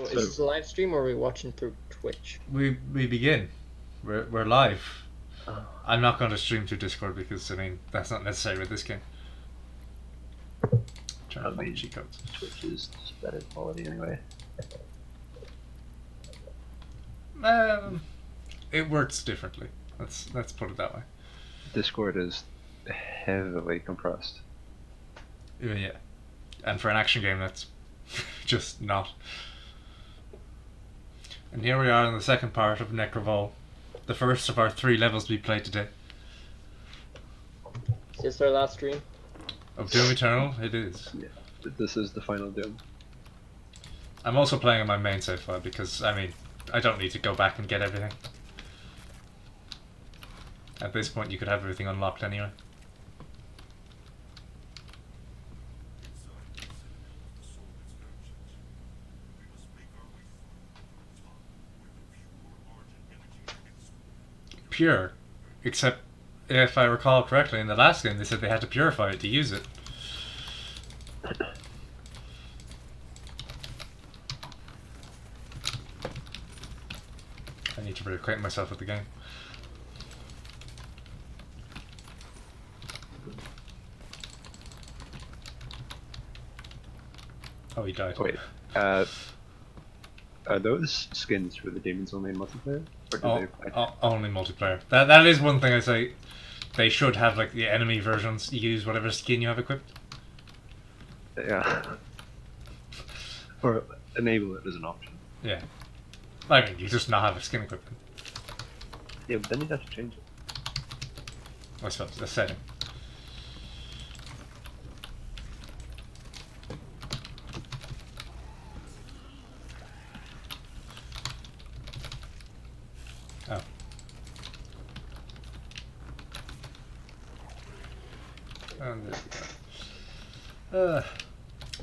is So this a live stream or are we watching through Twitch? We begin. We're live. oh, I'm not going to stream through Discord because I mean that's not necessary with this game. Turn I off all the mean, cheat codes. Twitch is just better quality anyway. Um, it works differently. Let's put it that way. Discord is heavily compressed. Yeah, and for an action game, that's just not. And here we are in the second part of Necrovol, the first of our 3 levels we played today. Is this our last stream? Of Doom Eternal, it is. Yeah, this is the final Doom. I'm also playing on my main save file because, I mean, I don't need to go back and get everything. At this point, you could have everything unlocked anyway. Pure, except if I recall correctly, in the last game they said they had to purify it to use it. I need to reacquaint myself with the game. Oh, he died. Wait, are those skins for the Demons Only multiplayer? Or do Only multiplayer. That is one thing I say. They should have like the enemy versions. You use whatever skin you have equipped. Yeah. Or enable it as an option. Yeah. I mean, you just not have a skin equipped. Yeah, but then you'd have to change it. I suppose the setting. Oh. And there we go.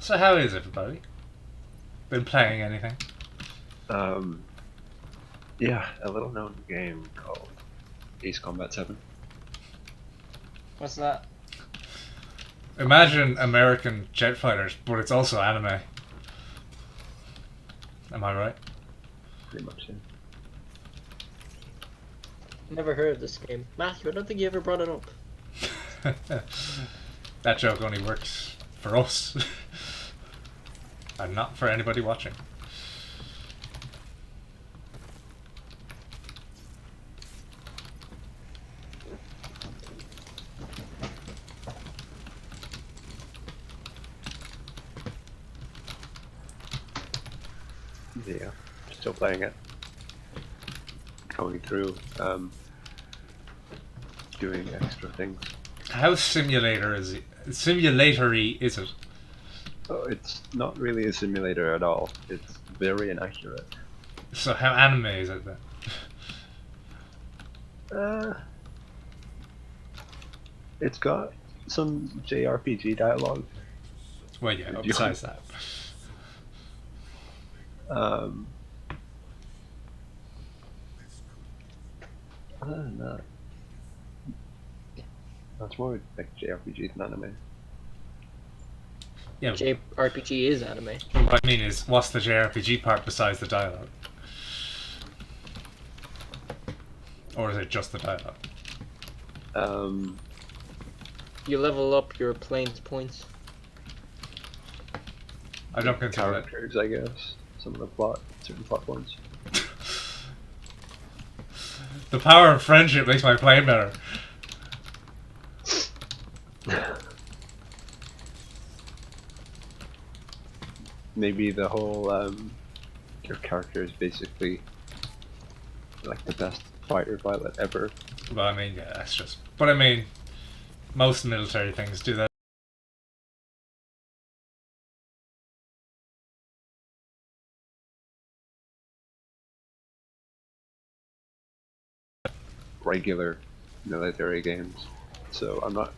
So how is everybody? Been playing anything? Yeah, a little known game called Ace Combat 7. What's that? Imagine American jet fighters, but it's also anime. Am I right? Pretty much, yeah. Never heard of this game. Matthew, I don't think you ever brought it up. That joke only works for us. And not for anybody watching. Yeah, still playing it. Going through, doing extra things. How simulatory is it? Oh, it's not really a simulator at all. It's very inaccurate. So how anime is it then? It's got some JRPG dialogue. Well, yeah, You- besides that. Other than that, that's more like JRPG than anime. Yeah, JRPG is anime. what I mean is, what's the JRPG part besides the dialogue? Or is it just the dialogue? You level up your planes points. I don't consider that. Characters, I guess. Some of the plot, certain plot points. The power of friendship makes my plane better. Maybe the whole your character is basically like the best fighter pilot ever. Well, I mean, yeah, that's just. But I mean, most military things do that. Regular military games. So I'm not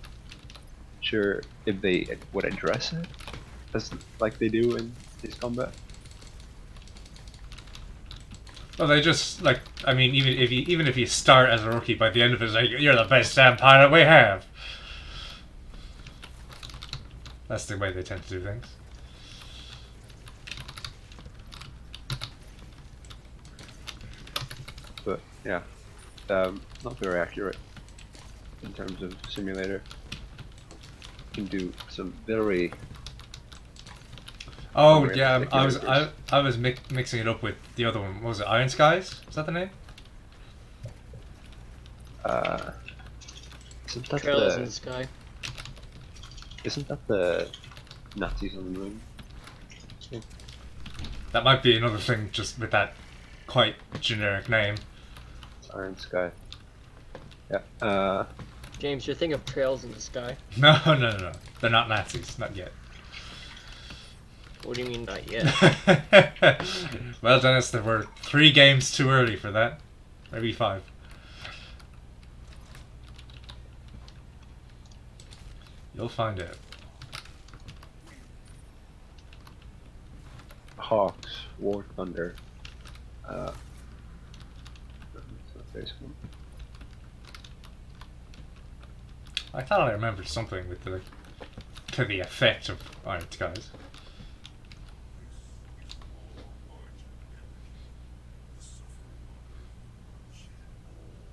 sure if they would address it as like they do in Ace Combat. Well, they just like. I mean, even if you start as a rookie, by the end of it, it's like you're the best damn pilot we have. That's the way they tend to do things. Yeah. Not very accurate in terms of simulator. Can do some very Oh yeah, unrealistic I was maneuvers. I was mixing it up with the other one. What was it, Iron Skies? Is that the name? Uh, isn't that Trails in the the sky. isn't that the Nazis on the moon? That might be another thing, just with that quite generic name. It's Iron Sky. Yeah. James, you're thinking of Trails in the Sky. No, no, no, no. They're not Nazis, not yet. What do you mean not yet? Well, Dennis, there were 3 games too early for that. Maybe 5. You'll find out. Hawks, War Thunder. That's not this one. I thought I remembered something with the to the effect of Iron Skies.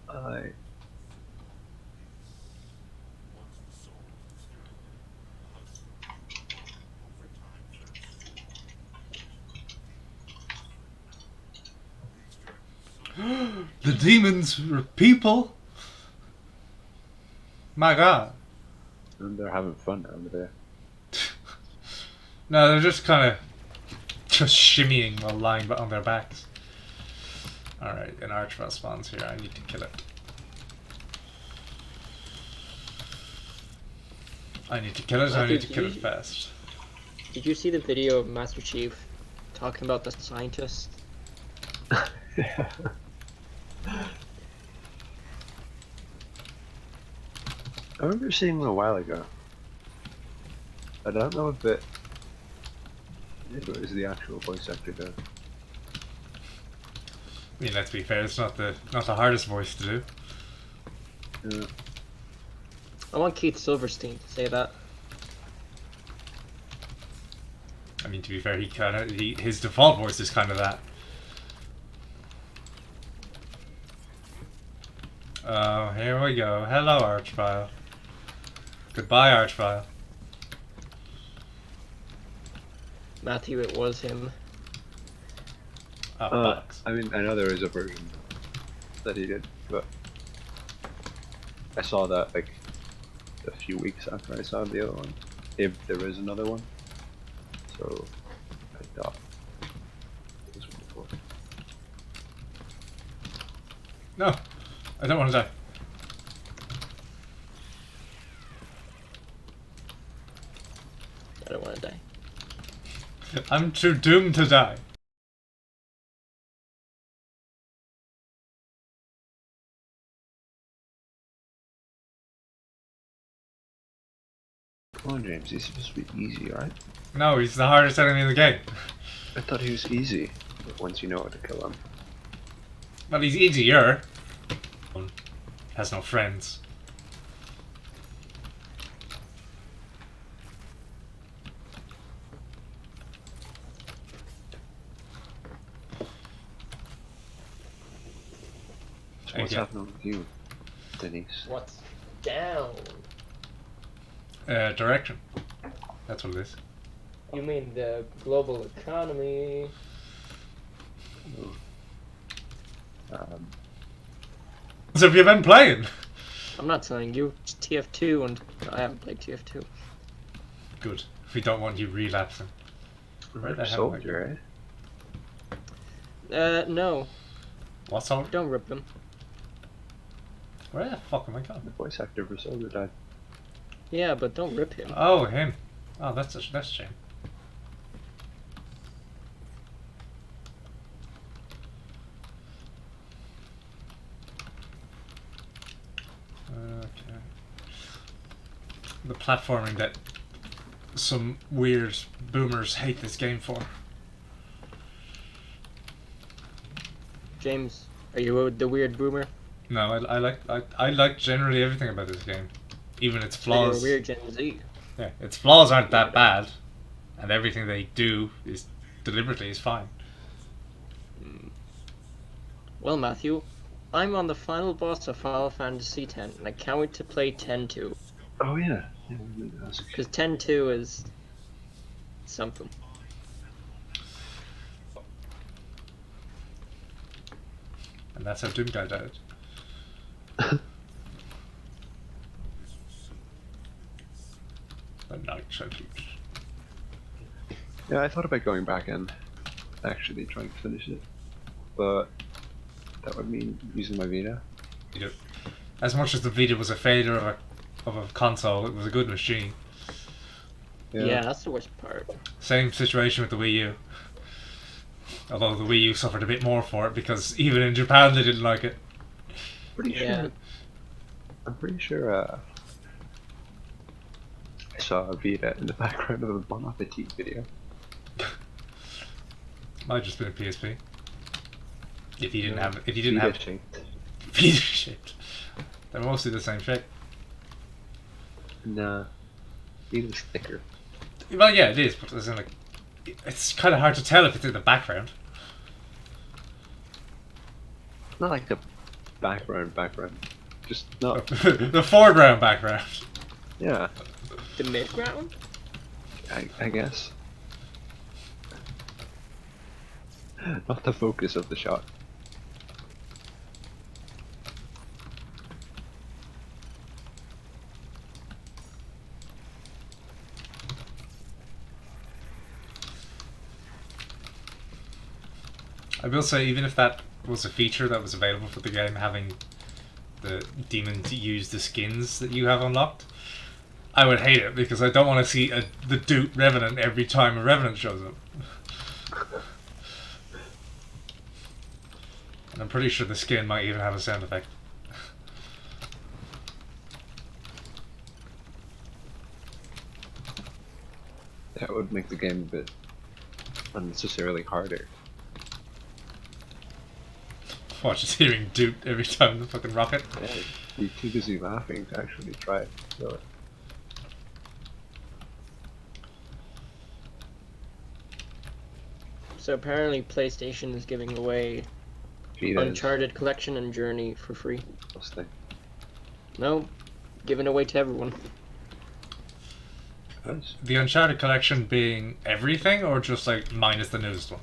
I The demons were people. My God. and they're having fun over there. No, they're just kind of just shimmying while lying on their backs. Alright, an archvile spawns here. I need to kill it. I need to kill it. I Matthew, need to kill it fast. Did you see the video of Master Chief talking about the scientist? Yeah. I remember seeing it a while ago. I don't know if it was the actual voice actor though. I mean, let's be fair. It's not the hardest voice to do. Yeah. I want Keith Silverstein to say that. I mean, to be fair, his default voice is kind of that. Oh, here we go. Hello, Archvile. Goodbye, Archvile. Matthew, it was him. Oh, bollocks. I mean, I know there is a version that he did, but I saw that like a few weeks after I saw the other one, if there is another one. So I thought this one before. No, I don't want to die. I don't want to die. I'm too doomed to die. Come on, James. He's supposed to be easy, right? No, he's the hardest enemy in the game. I thought he was easy. Once you know how to kill him. Well, he's easier. Has no friends. So what's Okay. happening with you, Denise? What's down? Direction. That's what it is. You mean the global economy? So have you been playing? I'm not telling you. It's TF2 and I haven't played TF2. Good. We don't want you relapsing. Where the hell am I Soldier, No. What soldier? Don't rip him. Where the fuck am I eh? The going? voice actor for Soldier died. Yeah, but don't rip him. Oh, him. Oh, that's a shame. Okay. The platforming that some weird boomers hate this game for. James, are you the weird boomer? No, I like generally everything about this game, even its Or you're a flaws. weird Gen Z. Yeah, its flaws aren't that bad, and everything they do is deliberately is fine. Well, Matthew, I'm on the final boss of Final Fantasy X, and I can't wait to play 10-2. Oh yeah. Yeah, I meant to ask. Because 10-2 is something. And that's how Doom Guy died. The night sentence. Yeah, I thought about going back and actually trying to finish it, but that would mean using my Vita. You know, as much as the Vita was a failure of a console, it was a good machine. Yeah, that's the worst part. Same situation with the Wii U. Although the Wii U suffered a bit more for it because even in Japan they didn't like it. Pretty sure. Yeah. I'm pretty sure. I saw a Vita in the background of a Bon Appetit video. Might have just been a PSP. If you didn't Yeah, have, if you didn't have shaped. Vita shaped, they're mostly the same shape. Nah, Vita's thicker. Well, yeah, it is, but as in, like, it's kind of hard to tell if it's in the background. Not like the background. Just not. The foreground background. Yeah, The mid-ground? I guess. Not the focus of the shot. I will say, even if that was a feature that was available for the game, having the demons use the skins that you have unlocked, I would hate it because I don't want to see the Doot Revenant every time a Revenant shows up. And I'm pretty sure the skin might even have a sound effect. That would make the game a bit unnecessarily harder. Watch, just hearing Doot every time the fucking rocket. Yeah, you're too busy laughing to actually try it. So, So apparently PlayStation is giving away Uncharted Collection and Journey for free. thing. No, giving away to everyone. Nice. The Uncharted collection being everything, or just like minus the newest one?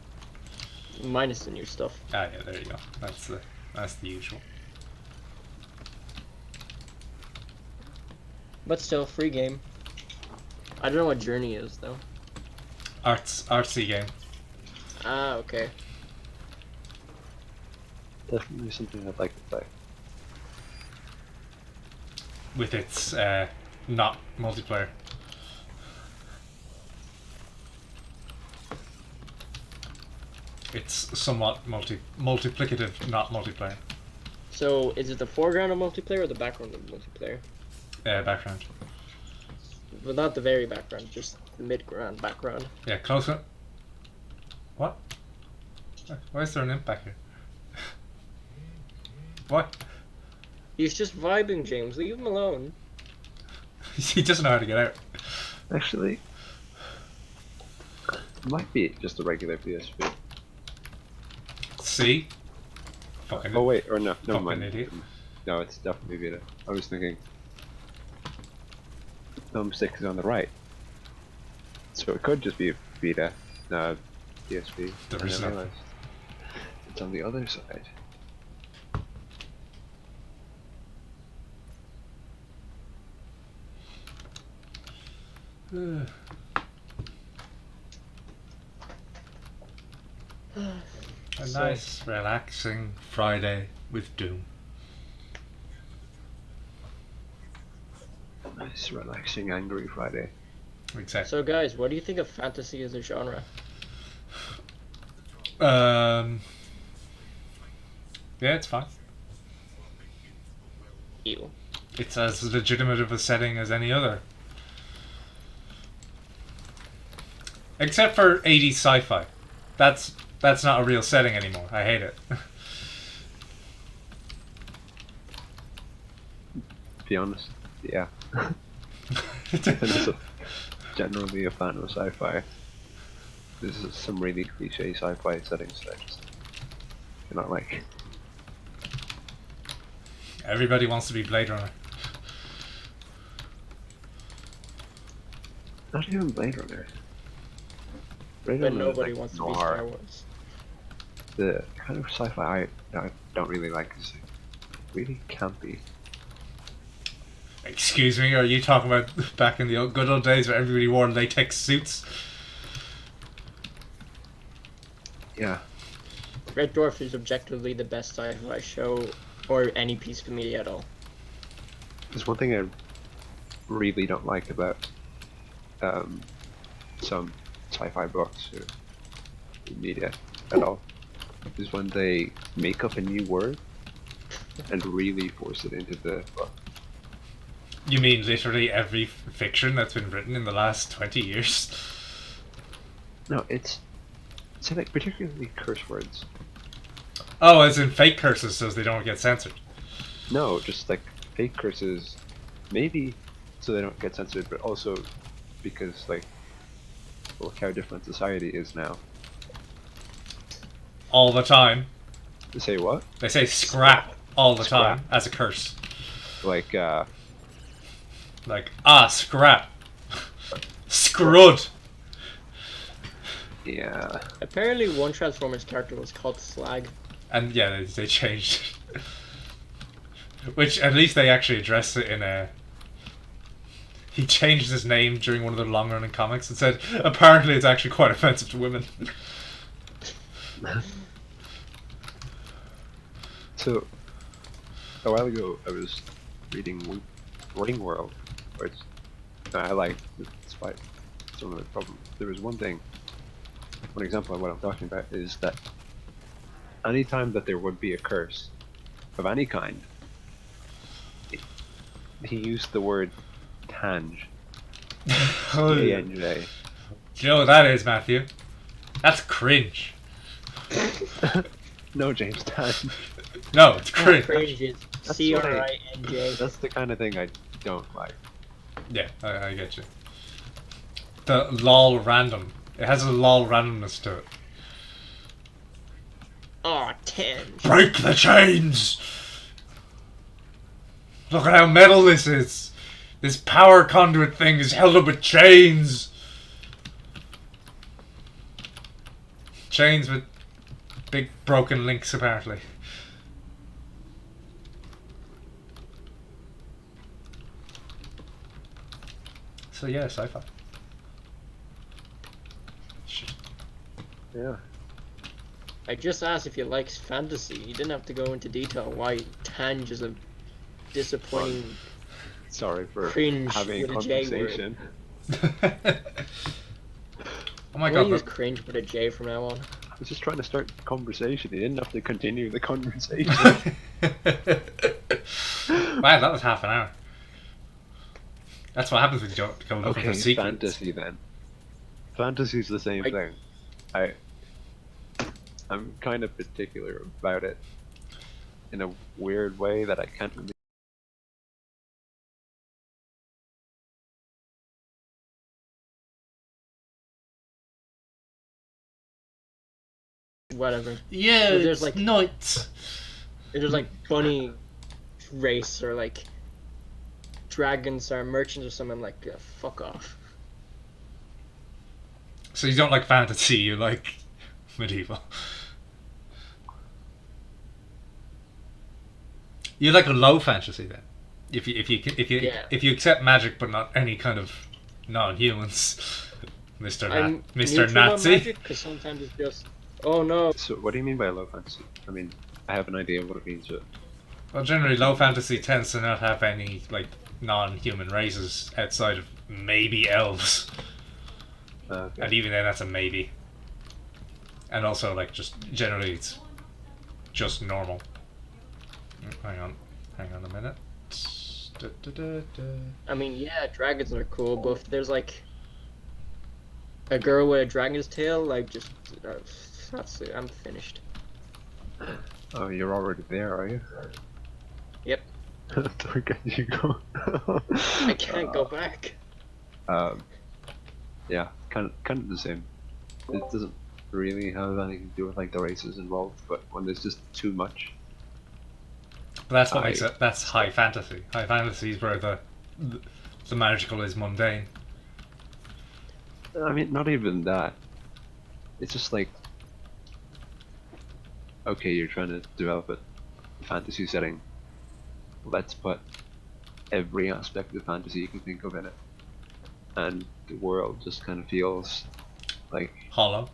Minus the new stuff. Ah, yeah, there you go. That's the usual. But still, free game. I don't know what Journey is, though. Artsy game. Ah, okay. Definitely something I'd like to play. With its not multiplayer. It's somewhat multiplicative, not multiplayer. So, is it the foreground of multiplayer or the background of multiplayer? Background. Well, not the very background, just the mid-ground background. Yeah, closer. What? Why is there an imp back here? What? He's just vibing, James. Leave him alone. He doesn't know how to get out. Actually, it might be just a regular PSP. See? Fucking. Oh wait, or no, never Fucking mind. idiot. No, it's definitely Vita. I was thinking thumbstick is on the right, so it could just be Vita, no PSP. There I is didn't nothing. realize it's on the other side. A nice, relaxing Friday with Doom. Nice, relaxing, angry Friday. Exactly. So, guys, what do you think of fantasy as a genre? Yeah, it's fine. Ew. It's as legitimate of a setting as any other. Except for 80s sci-fi. That's not a real setting anymore. I hate it. To be honest, yeah. Generally a fan of sci-fi. This is some really cliche sci-fi settings that I just cannot like. Everybody wants to be Blade Runner. Not even Blade Runner. Blade But Runner is, nobody like, wants to be noir. Star Wars. The kind of sci-fi I don't really like is really campy. Excuse me, are you talking about back in the good old days where everybody wore latex suits? Yeah. Red Dwarf is objectively the best sci-fi show or any piece of media at all. There's one thing I really don't like about some sci-fi books or media at all is when they make up a new word and really force it into the book. You mean literally every fiction that's been written in the last 20 years? No, it's like particularly curse words. Oh, as in fake curses so they don't get censored. No, just like fake curses, maybe so they don't get censored, but also because like look how different society is now. All the time. To say what? They say scrap all the Scrap. time as a curse. Like Like, scrap. Scrud. yeah. Apparently one Transformers character was called Slag. And yeah, they changed it. Which, at least they actually addressed it in a... He changed his name during one of the long-running comics and said, apparently it's actually quite offensive to women. So, a while ago, I was reading Ringworld, which I like, despite some of the problems. There was one example of what I'm talking about is that anytime that there would be a curse of any kind, he used the word tange. T-A-N-J. Do you know what that is, Matthew? That's cringe. No, James, tange. No, it's cringe. Cringe is That's C-R-I-N-J. That's the kind of thing I don't like. Yeah, I get you. The lol random. It has a lol randomness to it. Aw, 10. Break the chains! Look at how metal this is! This power conduit thing is held up with chains! Chains with big broken links, apparently. So yeah, sci-fi. Shit. Yeah. I just asked if you likes fantasy. You didn't have to go into detail why Tange is a disappointing Sorry for cringe having a with a J conversation. Oh my I'm gonna god, use but- cringe with a J from now on. I was just trying to start the conversation. You didn't have to continue the conversation. Wow, that was half an hour. That's what happens when you don't go looking Okay, for sequels. fantasy then. Fantasy's the same thing. I'm kind of particular about it in a weird way that I can't really. Whatever. Yeah, There's, it's like- nuts. If there's like bunny race or like dragons or merchants or something, like fuck off. So you don't like fantasy, you like medieval. You like a low fantasy then, if you accept magic but not any kind of non-humans, Mr. I'm Mr. Nazi. because sometimes it's just oh no. So, what do you mean by low fantasy? I mean, I have an idea of what it means. But Well, generally, low fantasy tends to not have any like non-human races outside of maybe elves, okay. and even then, that's a maybe. And also, like, just generally, it's just normal. Hang on a minute. I mean, yeah, dragons are cool, but if there's like a girl with a dragon's tail, like just that's it. I'm finished. Oh, you're already there, are you? Yep. Where can you go? I can't go back. Yeah, kind of the same. It doesn't really have anything to do with like the races involved, but when there's just too much, But that's what makes it. That's high fantasy. High fantasy is where the magical is mundane. I mean, not even that. It's just like, okay, you're trying to develop a fantasy setting. Let's put every aspect of fantasy you can think of in it, and the world just kind of feels like, Hollow.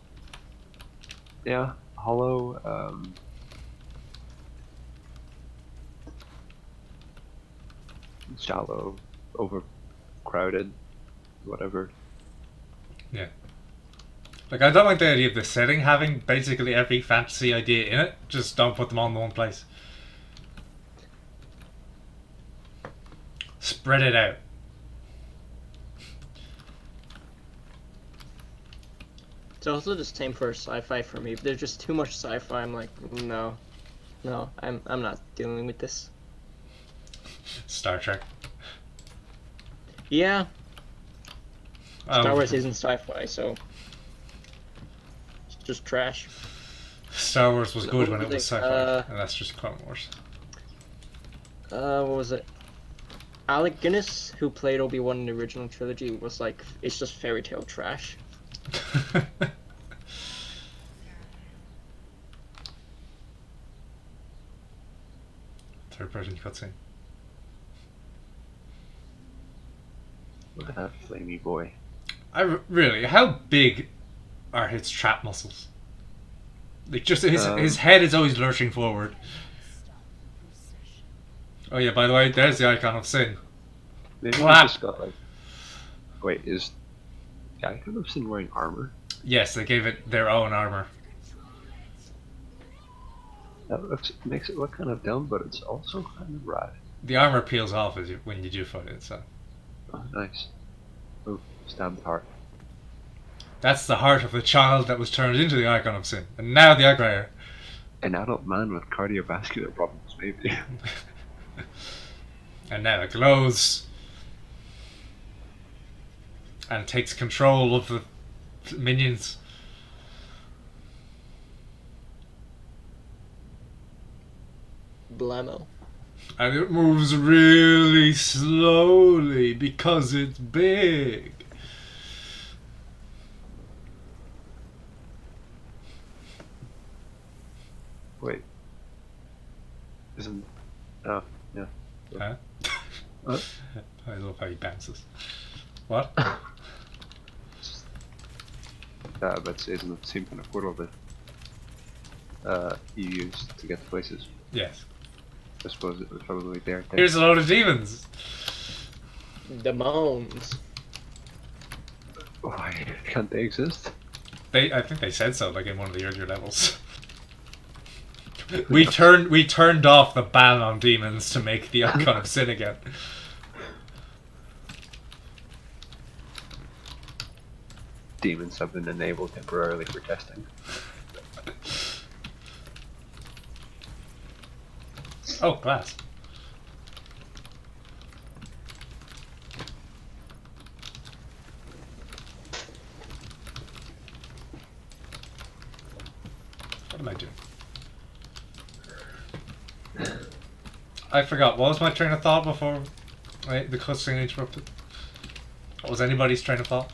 yeah, hollow. Shallow, overcrowded, whatever. Yeah. Like, I don't like the idea of the setting having basically every fantasy idea in it. Just don't put them all in one place. Spread it out. It's also the same for sci-fi for me. If there's just too much sci-fi, I'm like, no, I'm not dealing with this. Star Trek. Yeah, Star Oh, Wars isn't sci-fi, so it's just trash. Star Wars was good when it was Like, sci-fi, and that's just Clone Wars. What was it? Alec Guinness, who played Obi-Wan in the original trilogy, was like, it's just fairy tale trash. Third person cutscene. Look at that flamey boy. Really, how big are his trap muscles? Like, just his head is always lurching forward. Oh yeah, by the way, there's the icon of Sin. Maybe Clap. he just got like. Wait, is the icon of Sin wearing armor? Yes, they gave it their own armor. That makes it look kind of dumb, but it's also kind of rad. The armor peels off when you do fight it, so Oh, nice. Oh, stabbed heart. that's the heart of the child that was turned into the icon of Sin, and now the icon. An adult man with cardiovascular problems, maybe. And now it glows and takes control of the minions. Blammo. And it moves really slowly because it's big. Wait. Isn't. Oh, yeah. Huh? What? I love how he bounces. What? But isn't the same kind of portal that you use to get to places? Yes. I suppose it was probably there. Here's a load of demons. The moans. Why can't they exist? I think they said so, like in one of the earlier levels. we turned off the ban on demons to make the icon of Sin again. Demons have been enabled temporarily for testing. Oh, glass. What am I doing? I forgot. What was my train of thought before the cutscene interrupted? What was anybody's train of thought?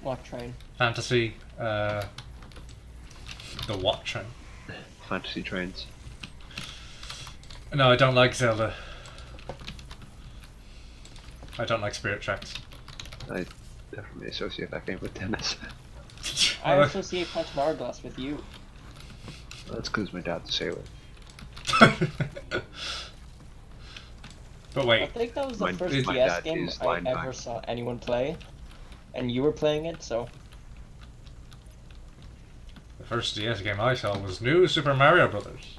What train? Fantasy, the what train? Fantasy trains. No, I don't like Zelda. I don't like Spirit Tracks. I definitely associate that game with tennis. I associate Phantom Hourglass with you. That's because my dad's a sailor. But I wait, think that was the My- first my DS dad game is I linebacker. ever saw anyone play, and you were playing it, so the first DS game I saw was New Super Mario Brothers.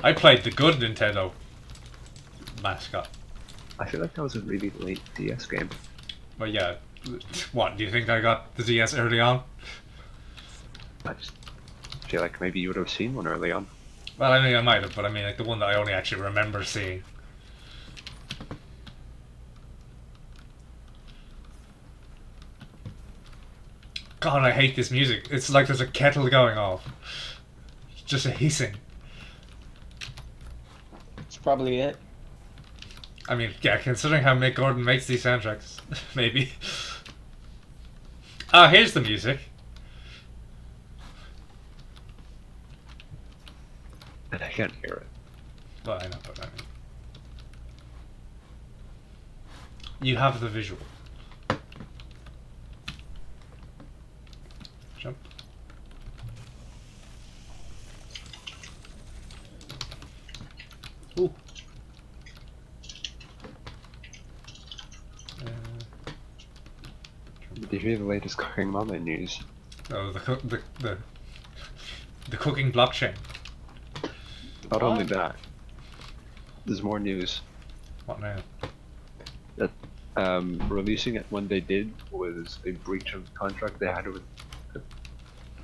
I played the good Nintendo mascot. I feel like that was a really late DS game. But yeah, what, do you think I got the DS early on? I just feel like maybe you would have seen one early on. Well, I mean, I might have, but I mean, like, the one that I only actually remember seeing. God, I hate this music. It's like there's a kettle going off. It's just a hissing. probably it. I mean, yeah, considering how Mick Gordon makes these soundtracks, maybe. Ah, here's the music. And I can't hear it. Well, I know what I mean. You have the visual. Jump. Ooh. Did you hear the latest Cooking Mama news? Oh, the cooking blockchain. Not only What? that, there's more news. What now? That releasing it when they did was a breach of the contract they had with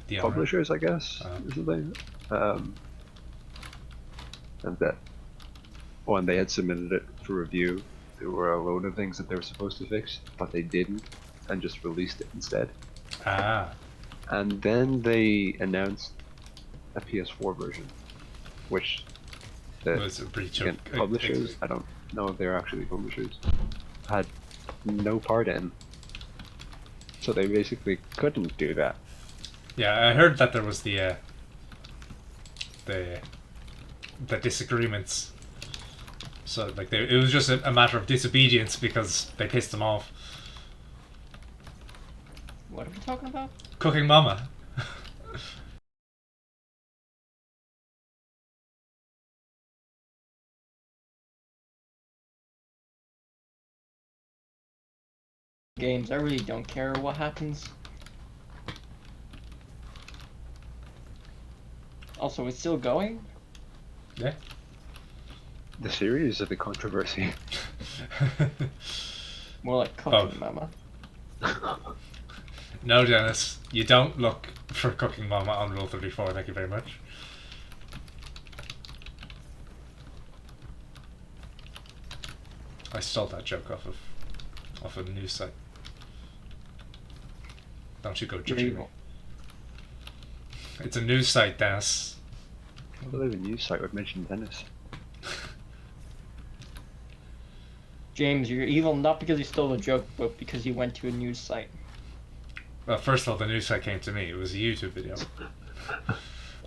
The owner. publishers, I guess, or something. And that when they had submitted it for review, there were a load of things that they were supposed to fix, but they didn't, and just released it instead. Ah. And then they announced a PS4 version, which the Was a breach again, of publishers, I don't know if they're actually publishers, had no part in. So they basically couldn't do that. Yeah, I heard that there was the disagreements. So like it was just a matter of disobedience because they pissed them off. What are we talking about? Cooking Mama. Games, I really don't care what happens. Also, it's still going? Yeah. The series of the controversy. More like Cooking Oh. Mama. No, Dennis, you don't look for Cooking Mama on Rule 34. Thank you very much. I stole that joke off a news site. Don't you go judging me. It's a news site, Dennis. I believe a news site would mention Dennis. James, you're evil not because you stole a joke, but because you went to a news site. Well, first of all, the news site came to me. It was a YouTube video.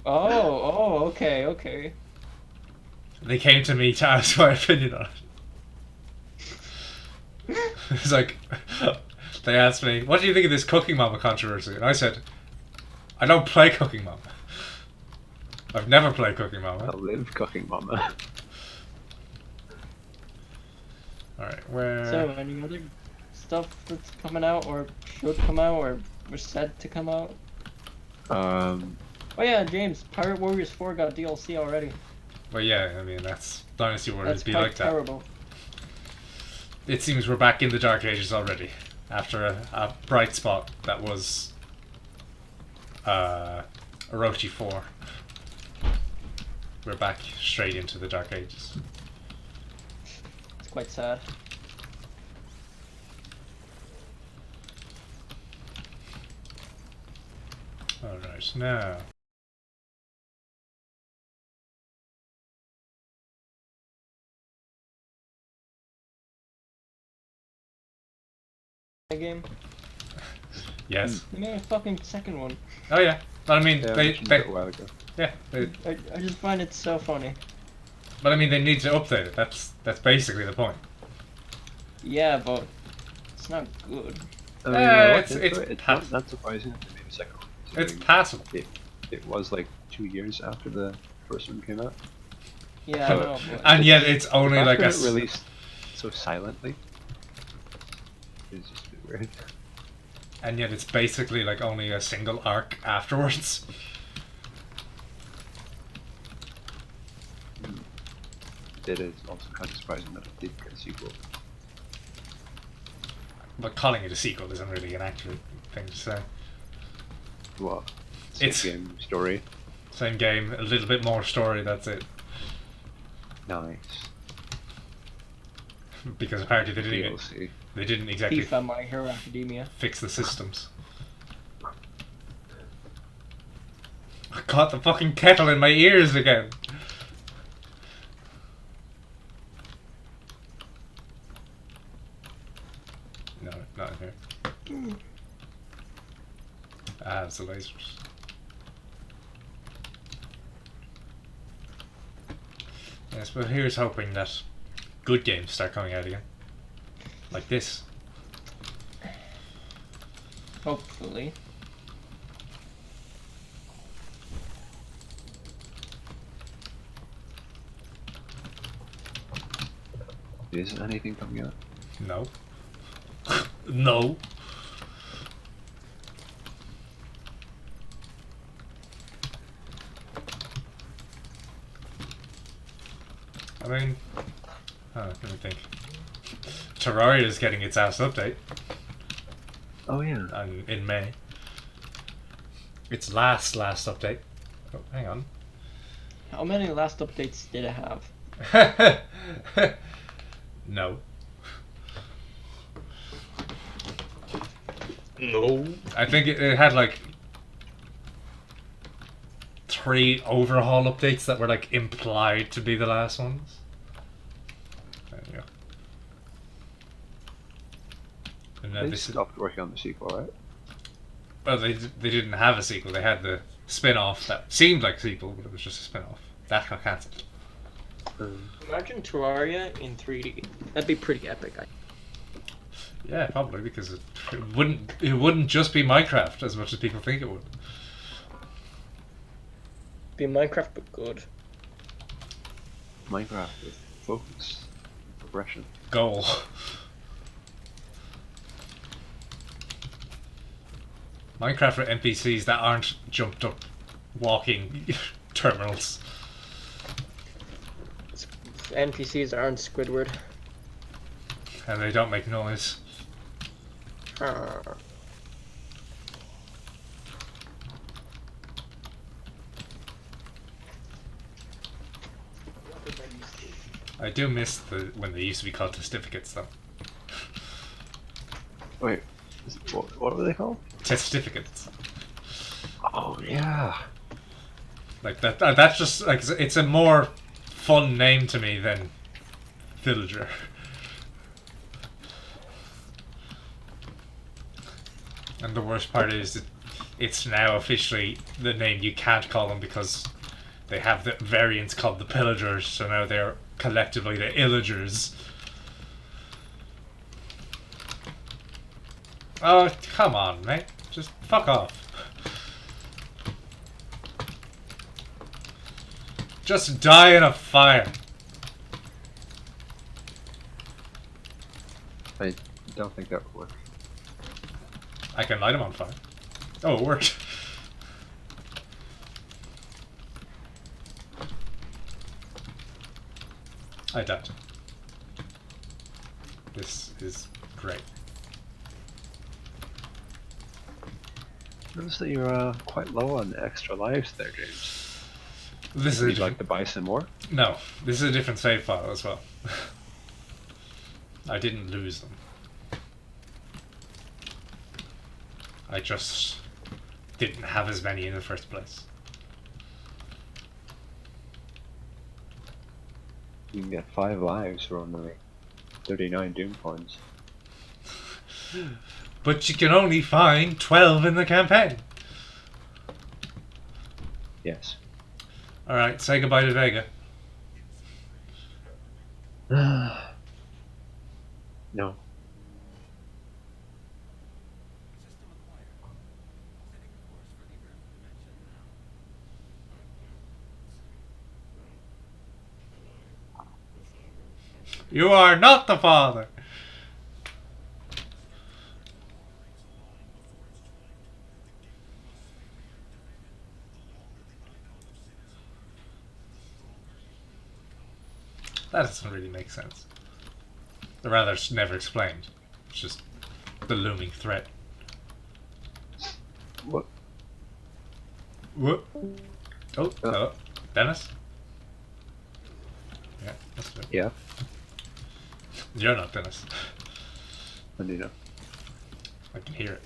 Oh, okay. They came to me to ask my opinion on it. It's like, they asked me, what do you think of this Cooking Mama controversy? And I said, I don't play Cooking Mama. I've never played Cooking Mama. I live Cooking Mama. Alright, where... So, any other stuff that's coming out, or should come out, or was said to come out? Oh yeah, James, Pirate Warriors 4 got DLC already. Well, yeah, I mean, that's Dynasty Warriors That's be quite like that. terrible. It seems we're back in the Dark Ages already. After a bright spot that was... Orochi 4. We're back straight into the Dark Ages. It's quite sad. Alright, now... Game. Yes. They made a fucking second one. Oh yeah. But I mean, Yeah, I they mentioned it a while ago. yeah. I just find it so funny. But I mean, they need to update it. That's basically the point. Yeah, but it's not good. You know what? it's not surprising that they made a second one. It's considering passable. It was like 2 years after the first one came out. Yeah, I know. But And yet it's only The like fact a... that it released so silently is just a bit weird. And yet it's basically like only a single arc afterwards. It is also kind of surprising that it did get a sequel. But calling it a sequel isn't really an accurate thing to say. Well, It's- game story. Same game, a little bit more story, that's it. Nice. Because apparently DLC. they didn't exactly FIFA My Hero Academia. fix the systems. I got the fucking kettle in my ears again. it's the lasers. Yes, but here's hoping that good games start coming out again. Like this. Hopefully. Isn't anything coming out? No. No. I mean, let me think. Terraria is getting its ass update. Oh yeah. In May. Its last update. Oh, hang on. How many last updates did it have? No. No. I think it had like 3 overhaul updates that were like implied to be the last ones. There you go. And They stopped working on the sequel, right? Well, they didn't have a sequel. They had the spin-off that seemed like a sequel, but it was just a spin-off. That got cancelled. Imagine Terraria in 3D. That'd be pretty epic. Yeah, probably, because it wouldn't just be Minecraft as much as people think it would. Be Minecraft but good. Minecraft with focus, progression. Goal. Minecraft with NPCs that aren't jumped up walking terminals. NPCs aren't Squidward. And they don't make noise. I do miss when they used to be called testificates, though. Wait, what were they called? Testificates. Oh yeah. Like that. That's just like it's a more fun name to me than villager. And the worst part is that it's now officially the name you can't call them because they have the variants called the pillagers, so now they're collectively the illagers. Oh, come on, mate. Just fuck off. Just die in a fire. I don't think that would work. I can light them on fire. Oh, it worked. I died. This is great. Notice that you're quite low on extra lives there, James. This is Would you like to buy some more? No, this is a different save file as well. I didn't lose them. I just didn't have as many in the first place. You can get 5 lives for only 39 Doom coins. But you can only find 12 in the campaign. Yes. Alright, say goodbye to Vega. No. You are not the father. That doesn't really make sense. Or rather, it's never explained. It's just the looming threat. What? What? Oh, hello. Dennis? Yeah, that's good. Yeah. You're not Dennis. How do you know? I can hear it.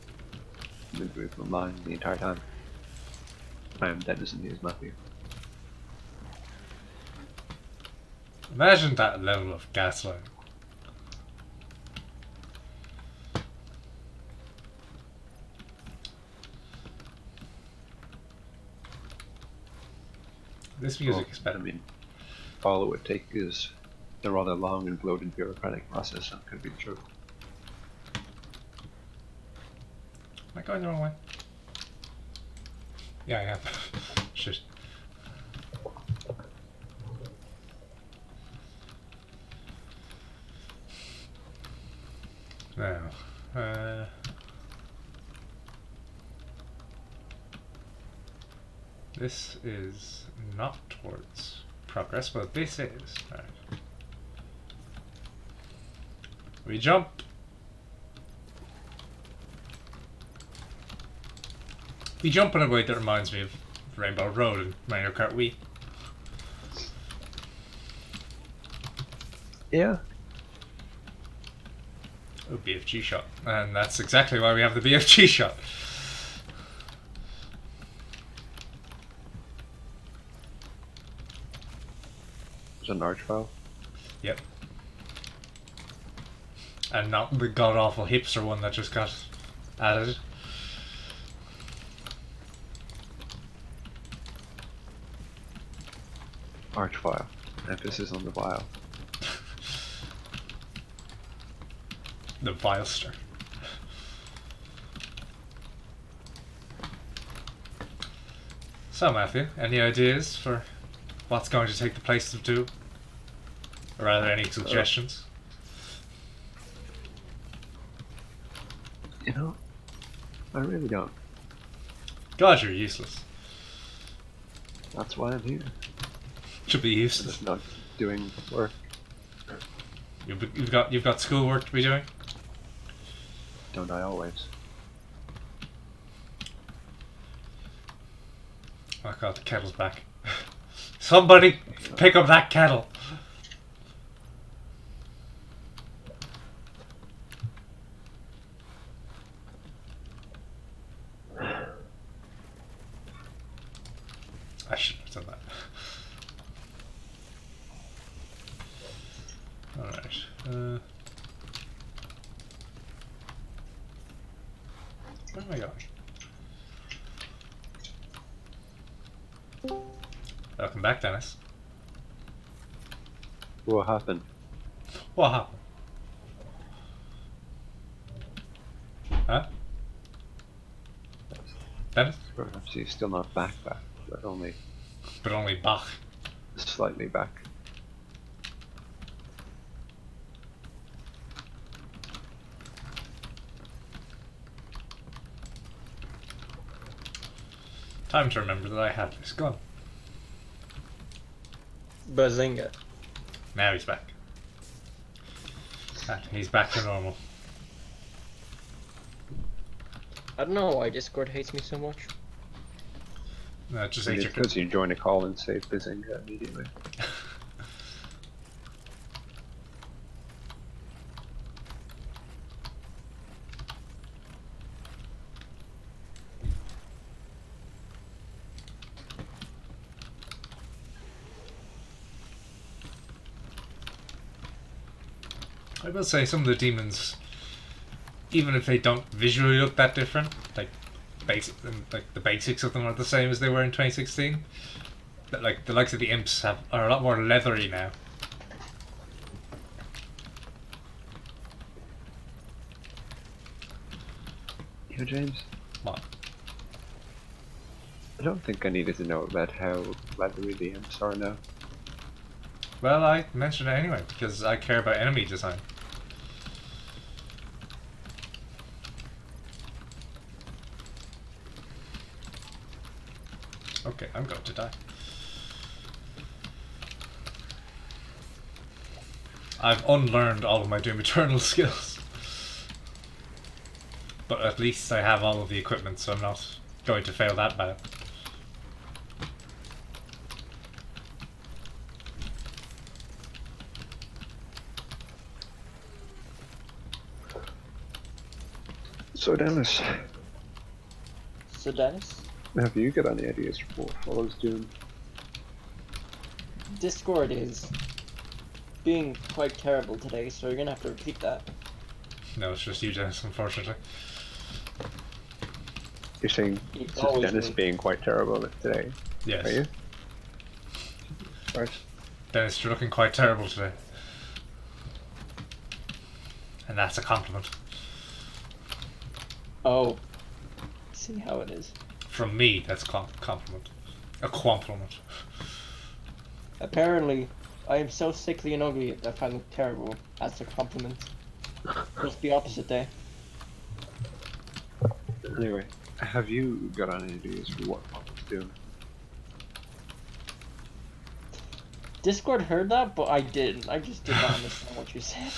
I've been through my mind the entire time. I am Dennis and he is Matthew. Imagine that level of gaslighting. This music is I better. mean, all it would take is a rather long and bloated bureaucratic process, and it could be true. Am I going the wrong way? Yeah, I am. Shit. Now, this is not towards progress, but this is. Alright. We jump. We jump in a way that reminds me of Rainbow Road and Mario Kart Wii. Yeah. Oh, BFG shot. And that's exactly why we have the BFG shot. There's an arch file. Yep. And not the god-awful hipster one that just got added. Arch file. Emphasis on the file. The Vilester. So, Matthew, any ideas for what's going to take the place of 2? Or rather, any suggestions? You know, I really don't. God, you're useless. That's why I'm here. Should be I'm useless. just not doing work. You've got schoolwork to be doing. Don't I always? Oh god, the kettle's back. Somebody pick up that kettle. I shouldn't have done that. Alright. Where am I going? Welcome back, Dennis. What happened? What happened? Huh? Dennis? Perhaps he's still not back, but only But only Bach. slightly back. Time to remember that I had this gun. Bazinga. Now he's back. And he's back to normal. I don't know why Discord hates me so much. No, just Maybe ate it's your because you join a call and save Bazinga immediately. I will say some of the demons, even if they don't visually look that different, like the basics of them are the same as they were in 2016. But like the likes of the imps are a lot more leathery now. You know, James? What? I don't think I needed to know about how leathery the imps are now. Well, I mentioned it anyway because I care about enemy design. Okay, I'm going to die. I've unlearned all of my Doom Eternal skills. But at least I have all of the equipment, so I'm not going to fail that bad. So Dennis, So Dennis, have you got any ideas for what follows Doom? Discord is being quite terrible today, so you're gonna have to repeat that. No, it's just you, Dennis, unfortunately. You're saying It's it's just always Dennis me. being quite terrible today, Yes. are you? first. Dennis, you're looking quite terrible today. And that's a compliment. Oh. See how it is. From me, that's compliment. A compliment. Apparently, I am so sickly and ugly that if I look terrible, that's a compliment. Just the opposite day. Anyway, have you got any ideas for what Pop is doing? Discord heard that, but I didn't. I just did not understand what you said.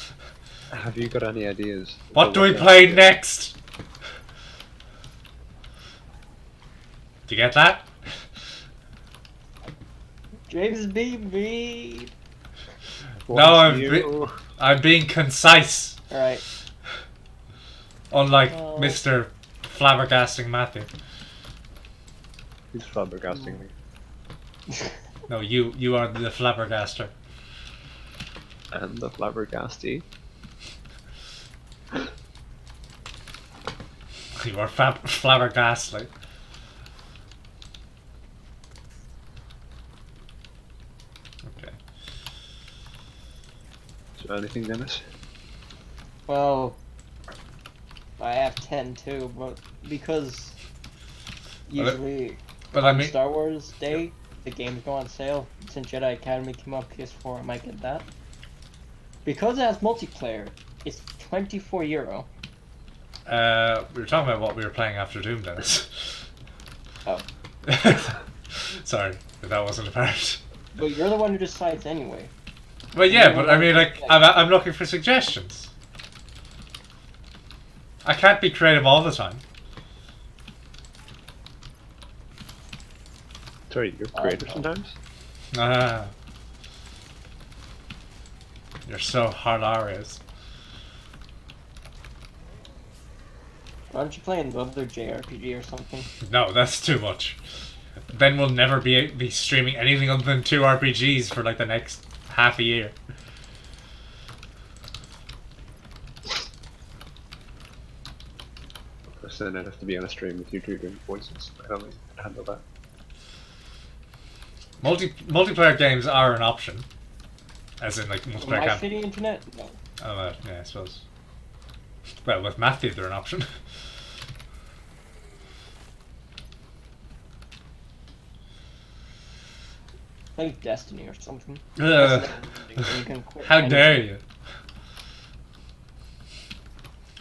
Have you got any ideas? What for do we they're play doing? next? Do you get that? James B. B. No, You- I'm being concise. Alright. Unlike Oh. Mr. Flabbergasting Matthew. Who's flabbergasting me? No, you are the flabbergaster. And the flabbergasty. You are flabbergastly. Okay. Is there anything, Dennis? Well, I have 10 too, but because usually But I on mean, Star Wars Day, the games go on sale. Since Jedi Academy came out PS4, I might get that. Because it has multiplayer, it's €24. we were talking about what we were playing after Doom, Dennis. Oh. Sorry, if that wasn't apparent. But you're the one who decides anyway. But yeah, but I mean, like, I'm looking for suggestions. I can't be creative all the time. Sorry, you're creative sometimes? Ah. You're so hilarious. Why don't you play another JRPG or something? No, that's too much. Then we'll never be streaming anything other than 2 RPGs for like the next half a year. So then I'd have to be on a stream with you two doing voices. I don't think I can handle that. Multiplayer games are an option. As in, like, multiplayer My camp. shitty internet? No. Oh, yeah, I suppose. Well, with Matthew, they're an option. Play Destiny or something. You can quit How anything. dare you?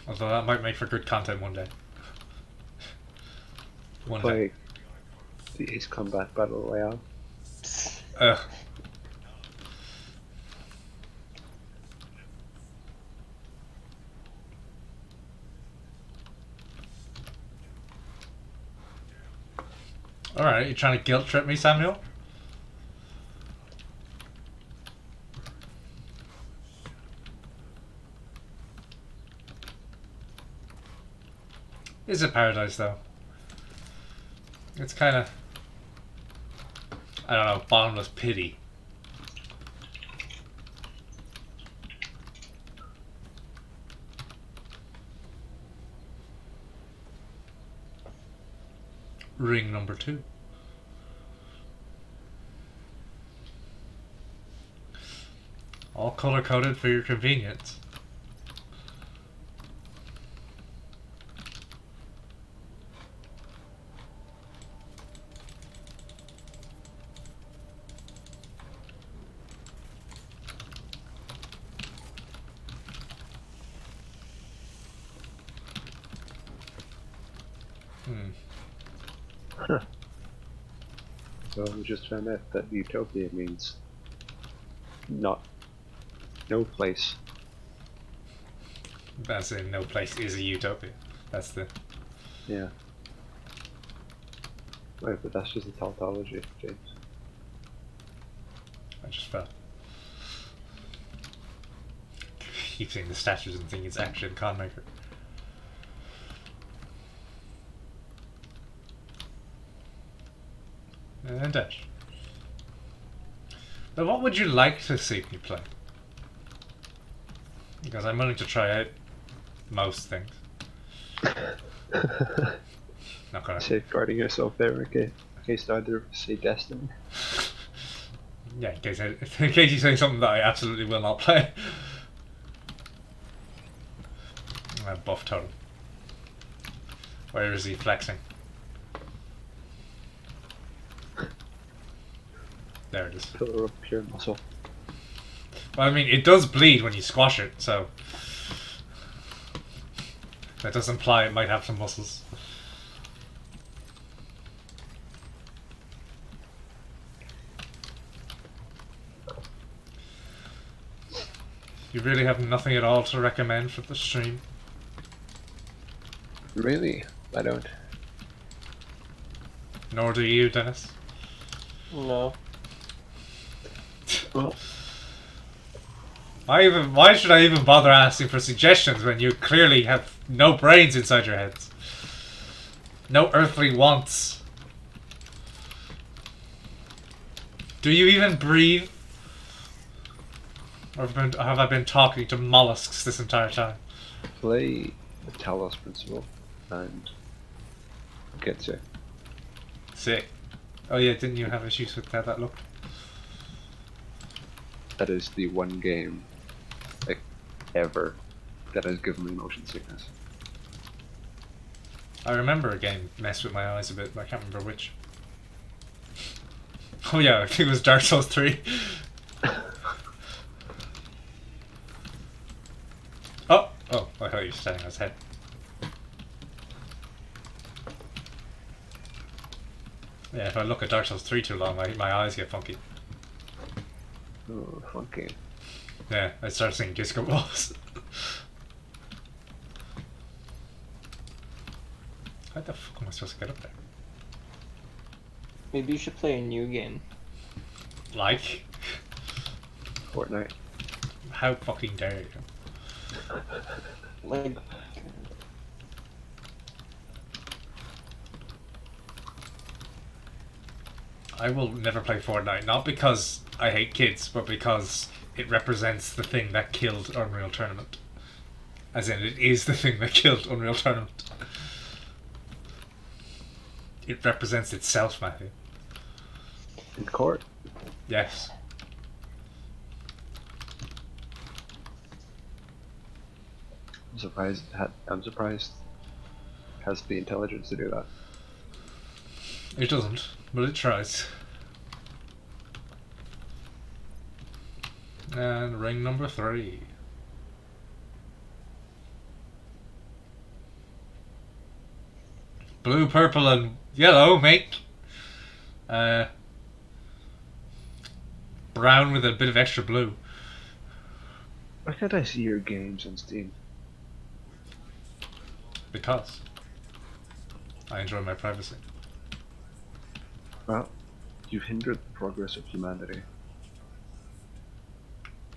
Although that might make for good content one day. One day. Play the Ace Combat Battle Royale. Ugh. Alright, you trying to guilt trip me, Samuel? Is it paradise though? It's kind of, I don't know, bottomless pity. Ring number 2. All color coded for your convenience. So we just found out that utopia means no place. That's in no place is a utopia. That's the. Yeah. Right, but that's just a tautology, James. I just felt. Keep saying the statues and think it's actually the con maker. And dash. Now, what would you like to see me play? Because I'm willing to try out most things. Not gonna. Safeguarding yourself there in case either of us say Destiny. Yeah, in case you say something that I absolutely will not play. Buff totem. Where is he flexing? There it is. Pillar of pure muscle. Well, I mean, it does bleed when you squash it, so that does imply it might have some muscles. You really have nothing at all to recommend for the stream? Really? I don't. Nor do you, Dennis. No. Well, Why should I even bother asking for suggestions when you clearly have no brains inside your heads? No earthly wants. Do you even breathe? Or have I been talking to mollusks this entire time? play the Talos Principle and get sick. Sick. Oh yeah, didn't you have issues with how that looked? That is the one game, like, ever that has given me motion sickness. I remember a game messed with my eyes a bit, but I can't remember which. Oh yeah, I think it was Dark Souls 3. Oh, I thought you were standing on his head. Yeah, if I look at Dark Souls 3 too long, my eyes get funky. Oh, funky. Yeah, I start seeing disco balls. How the fuck am I supposed to get up there? Maybe you should play a new game. Like? Fortnite. How fucking dare you? Like, I will never play Fortnite, not because I hate kids, but because it represents the thing that killed Unreal Tournament. As in, it is the thing that killed Unreal Tournament. It represents itself, Matthew. In court. Yes. I'm surprised it has the intelligence to do that. It doesn't, but it tries. And ring number 3. Blue, purple, and yellow make brown with a bit of extra blue. Why can't I see your games on Steam? Because I enjoy my privacy. Well, you've hindered the progress of humanity.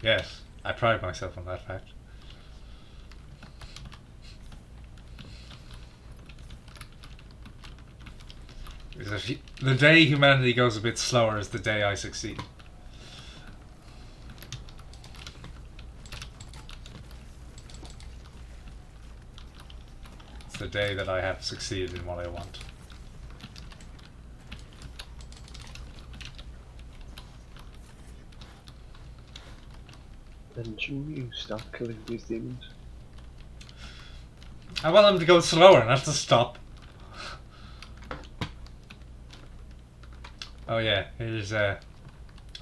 Yes, I pride myself on that fact. The day humanity goes a bit slower is the day I succeed. It's the day that I have succeeded in what I want. Then shouldn't you stop killing these demons? I want them to go slower, not to stop. Oh yeah, here's I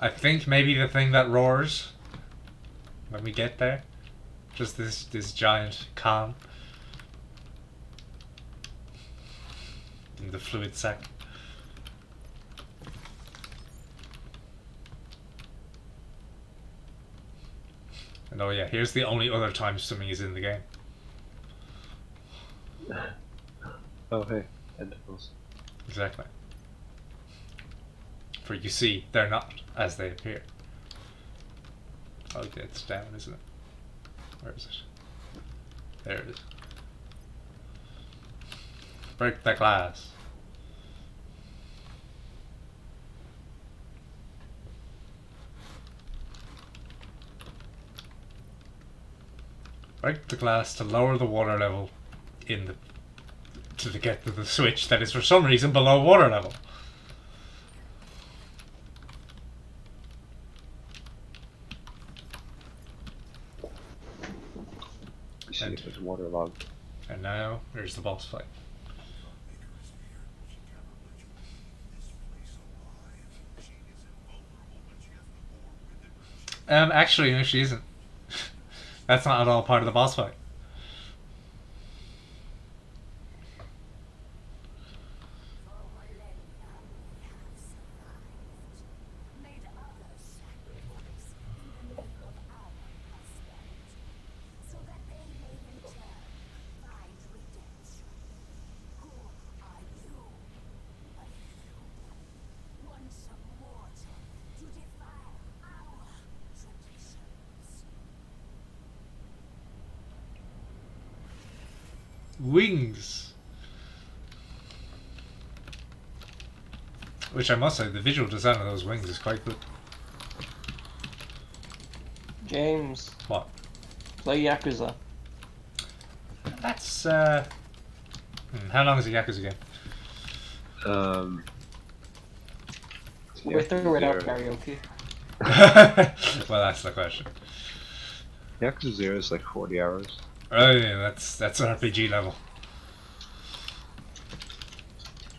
think maybe the thing that roars when we get there. Just this giant calm in the fluid sac. And oh yeah, here's the only other time swimming is in the game. Oh hey, tentacles. Exactly. For you see, they're not as they appear. Oh, it's down, isn't it? Where is it? There it is. Break the glass. Break the glass to lower the water level in the to get to the switch that is for some reason below water level. see And- if it's waterlogged. And now there's the boss fight. Actually, no, she isn't. That's not at all part of the boss fight. Wings! Which I must say, the visual design of those wings is quite good. James, What? play Yakuza. That's, how long is the Yakuza game? With or without Zero. karaoke? Well, that's the question. Yakuza 0 is like 40 hours. Oh yeah, that's RPG level.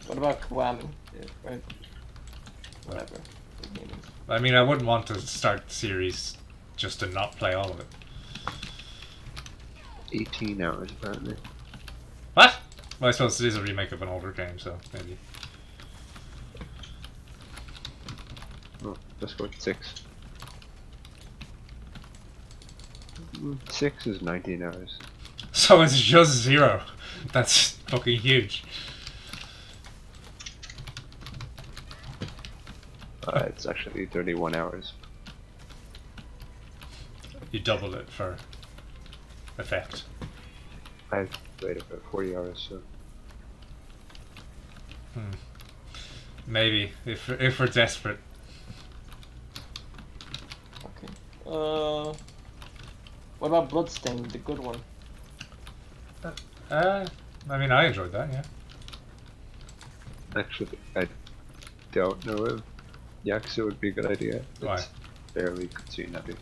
What about Kiwami? Yeah, right. Whatever. the game is. I mean, I wouldn't want to start the series just to not play all of it. 18 hours apparently. What? Well, I suppose it is a remake of an older game, so maybe. Oh, let's go with 6. 6 is 19 hours. So it's just 0. That's fucking huge. It's actually 31 hours. You double it for effect. I've played about 40 hours, so Maybe if we're desperate. Okay. What about Bloodstained, the good one? I mean, I enjoyed that. Yeah. actually I don't know if Yakuza would be a good idea. Why? It's fairly cutscene heavy.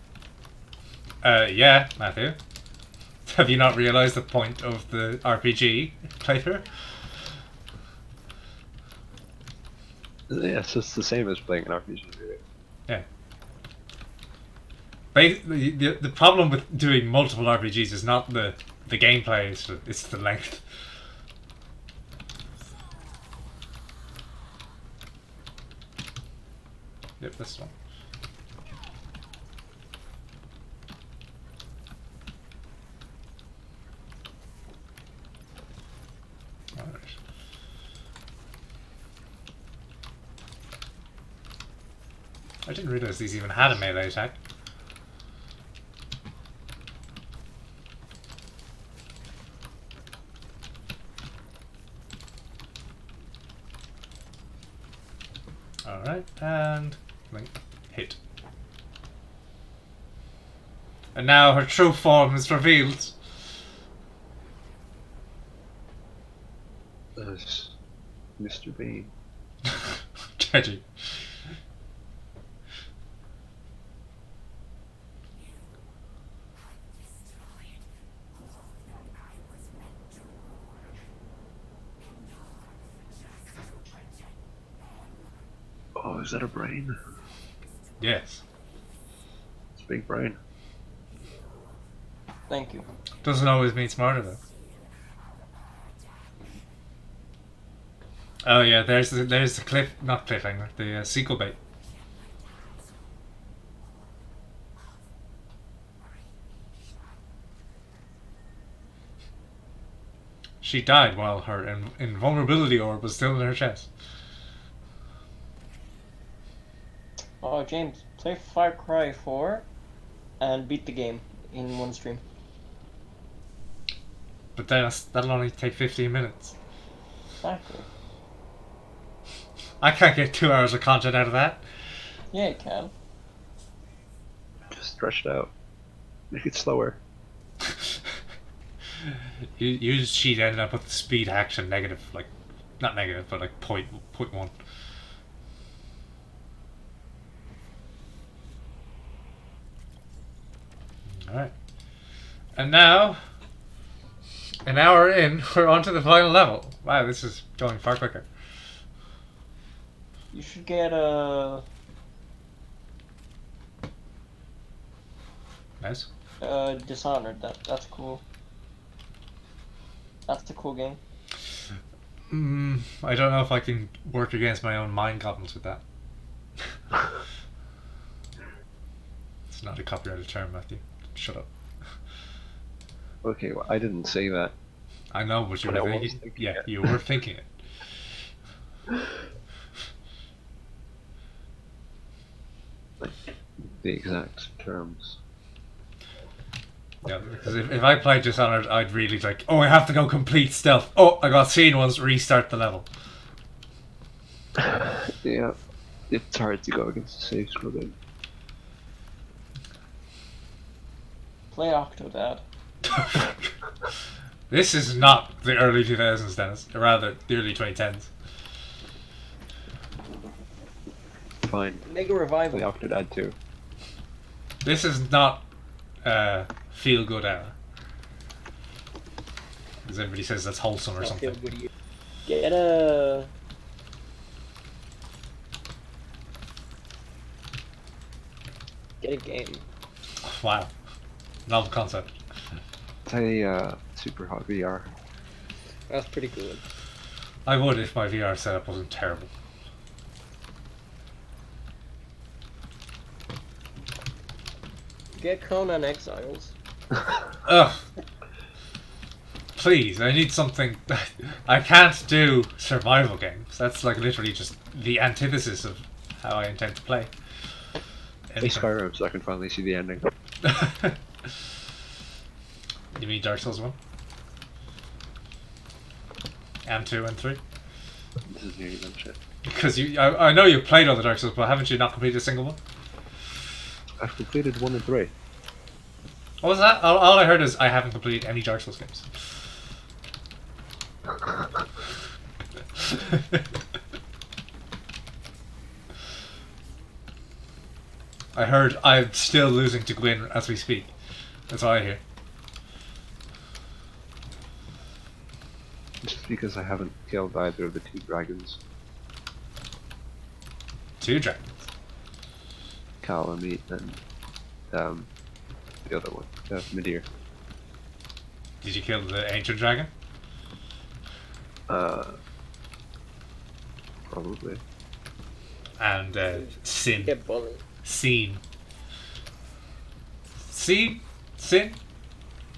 Yeah, Matthew. Have you not realised the point of the RPG playthrough? Yeah, it's just the same as playing an RPG. Really. Yeah. The problem with doing multiple RPGs is not the gameplay, it's the length. Yep, this one. Alright. I didn't realise these even had a melee attack. Alright, and Link hit. And now her true form is revealed. That's Mr. Bean. Tragic. Oh, is that a brain? Yes. It's a big brain. Thank you. Doesn't always mean smarter though. Oh yeah, there's the not cliffhanger, the sequel bait. She died while her invulnerability orb was still in her chest. Oh, James, play Far Cry 4 and beat the game in one stream. But then that'll only take 15 minutes. Exactly. I can't get 2 hours of content out of that. Yeah, you can. Just stretch it out. Make it slower. She'd ended up with the speed action negative, like, not negative, but like point 1. Alright. And now, An hour in, we're on to the final level. Wow, this is going far quicker. You should get a Nice. Dishonored. That's cool. That's a cool game. I don't know if I can work against my own mind goblins with that. It's not a copyrighted term, Matthew. Shut up. Okay, well, I didn't say that. I know what you But I were was thinking. thinking Yeah, it. you were thinking it. Like, the exact terms. Yeah, because if I played Dishonored, I'd really like, oh, I have to go complete stealth. Oh, I got seen once, restart the level. Yeah, it's hard to go against the safe scrolling. Play Octodad. This is not the early 2000s, Dennis. Or rather, the early 2010s. Fine. Make a revival. Play Octodad 2. This is not feel good era. Because everybody says that's wholesome or Not something. feel good. Get a game. Wow. Novel concept. Play Super Hot VR. That's pretty good. I would if my VR setup wasn't terrible. Get Conan Exiles. Ugh. Please, I need something. I can't do survival games. That's like literally just the antithesis of how I intend to play. Play Skyrim so I can finally see the ending. You mean Dark Souls 1? And 2 and 3? This is nearly done shit. Because I know you've played all the Dark Souls, but haven't you not completed a single one? I've completed 1 and 3. What was that? All I heard is I haven't completed any Dark Souls games. I heard I'm still losing to Gwyn as we speak. That's all I hear. Just because I haven't killed either of the 2 dragons. 2 dragons. Calamite and the other one, Midir. Did you kill the ancient dragon? Probably. And Sin. Get Bully. Sin. Sin? Sin?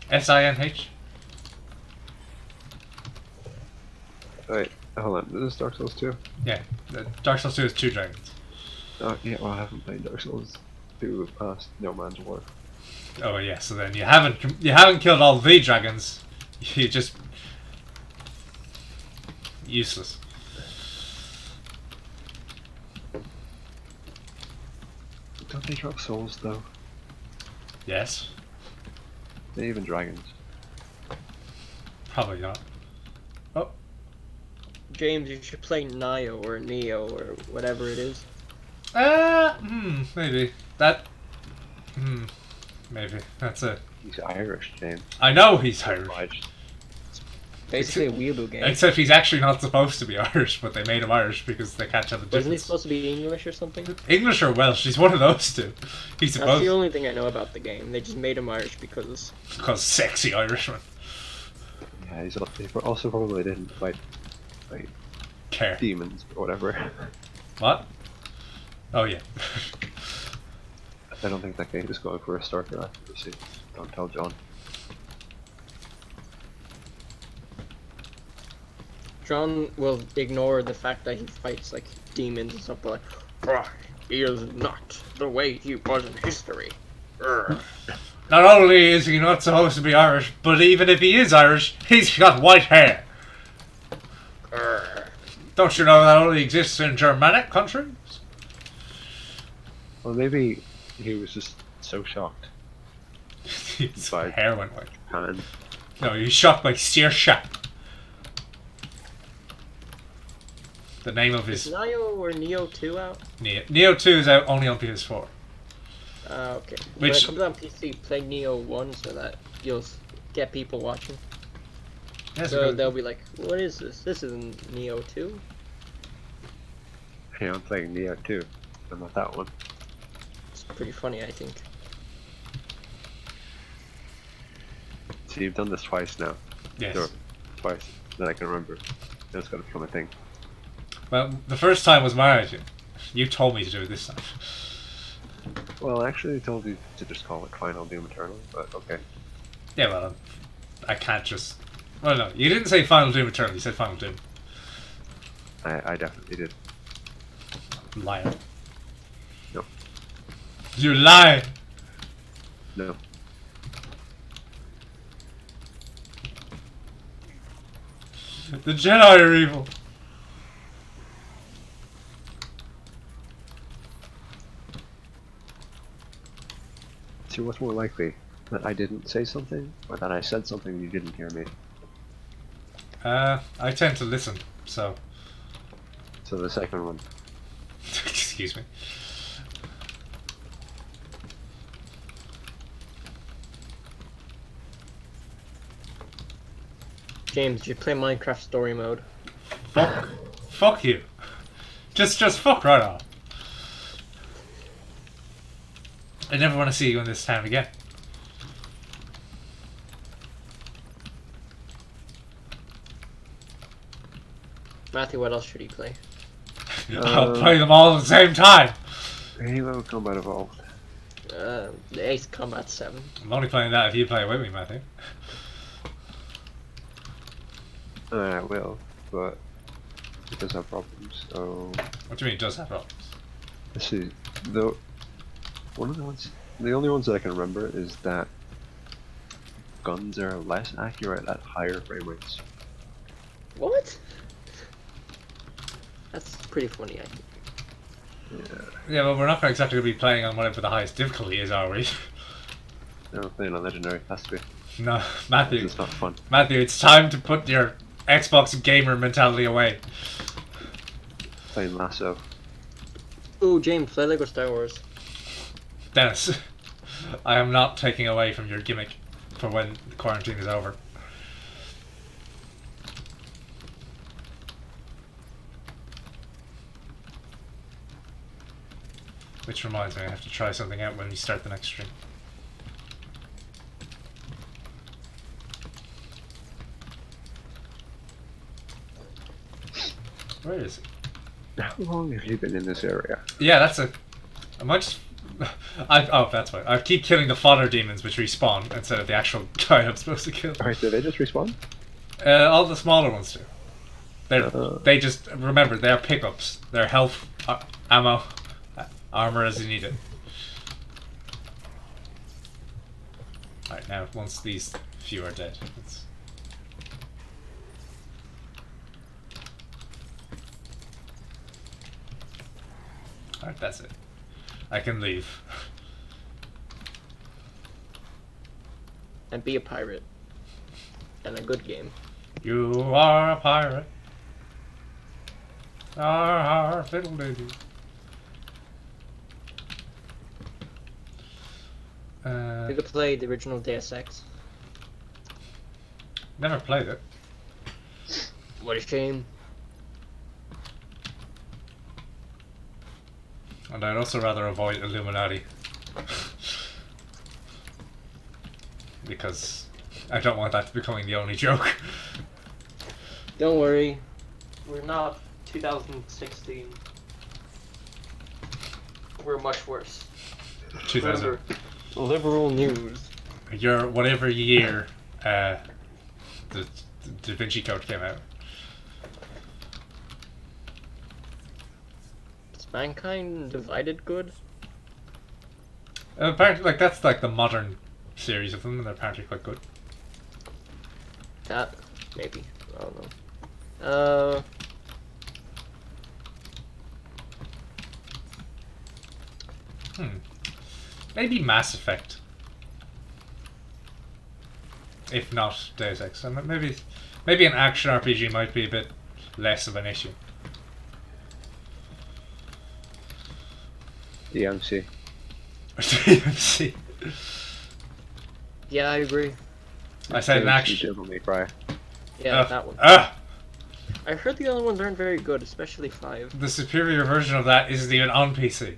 S-I-N-H? Wait, hold on, this is Dark Souls 2? Yeah. Dark Souls 2 is 2 dragons. Oh, yeah, well I haven't played Dark Souls 2 past No Man's War. Oh yeah, so then you haven't killed all the dragons. You just useless. Don't they drop souls though? Yes, They even dragons. probably not. Oh, James, you should play Nio or Neo or whatever it is. maybe that. Maybe that's it. He's Irish, James. I know he's Irish, Obliged. Basically a weeaboo game. except he's actually not supposed to be Irish, but they made him Irish because they can't tell the Wasn't he difference. supposed to be English or something? English or Welsh? He's one of those two. He's That's supposed the only thing I know about the game. They just made him Irish because sexy Irishman. Yeah, they also probably didn't fight like Care. demons or whatever. What? Oh yeah. I don't think that game is going for a starter accuracy. Don't tell John. John will ignore the fact that he fights like demons and stuff like, he is not the way he was in history. Urgh. Not only is he not supposed to be Irish, but even if he is Irish, he's got white hair. Urgh. Don't you know that only exists in Germanic countries? Well, maybe he was just so shocked. His By- hair went white. And No, he's shocked by Saoirse. The name of Is his Nio or Neo 2 out? Neo. Neo 2 is out only on PS4. Okay. When Which- it comes on PC, play Neo 1 so that you'll get people watching. Yes, So they'll be like, what is this? This isn't Neo 2? Yeah, I'm playing Neo too. I'm not that one. It's pretty funny, I think. So you've done this twice now. yes. Or twice that I can remember. It's got to become a thing. Well, the first time was my idea. You told me to do it this time. Well, actually, I told you to just call it Final Doom Eternal, but okay. Yeah, well, I can't just. Well, no, you didn't say Final Doom Eternal. You said Final Doom. I definitely did. Liar. No. You lie. No. The Jedi are evil. See, what's more likely? That I didn't say something, or that I said something and you didn't hear me? I tend to listen, so. So the second one. Excuse me. James, did you play Minecraft Story Mode? Fuck you. Just fuck right off. I never want to see you in this town again. Matthew, what else should he play? I'll play them all at the same time. Halo Combat Evolved. The Ace Combat 7. I'm only playing that if you play with me, Matthew. I will, but it does have problems, so... What do you mean it does have problems? Let's see. The only ones that I can remember is that guns are less accurate at higher frame rates. What? That's pretty funny, I think. Yeah, well, we're not exactly going to be playing on whatever the highest difficulty is, are we? No, playing on Legendary has to be. No, Matthew. It's not fun. Matthew, it's time to put your Xbox gamer mentality away. Playing Lasso. Ooh, James, play Lego Star Wars. Dennis, I am not taking away from your gimmick for when the quarantine is over. Which reminds me, I have to try something out when we start the next stream. Where is it? How long have you been in this area? Yeah, that's a. I might just. Oh, that's why. I keep killing the fodder demons which respawn instead of the actual guy I'm supposed to kill. Alright, did they just respawn? All the smaller ones do. They just. Remember, they're pickups. They're health, ammo, armor as you need it. Alright, now, once these few are dead, let's. Alright, that's it. I can leave. And be a pirate. And a good game. You are a pirate. Our fiddle lady. You could play the original Deus Ex. Never played it. What a shame. And I'd also rather avoid Illuminati. Because I don't want that becoming the only joke. Don't worry. We're not 2016. We're much worse. 2000. Remember, liberal news. Your whatever year the Da Vinci Code came out. Is mankind divided good? Apparently, like that's like the modern series of them, and they're apparently quite good. That maybe. I don't know. Maybe Mass Effect. If not Deus Ex. And maybe an action RPG might be a bit less of an issue. DMC. DMC. Yeah, I agree. I said an action. Devil May Cry. Yeah, that one. I heard the other ones aren't very good, especially 5. The superior version of that isn't even on PC.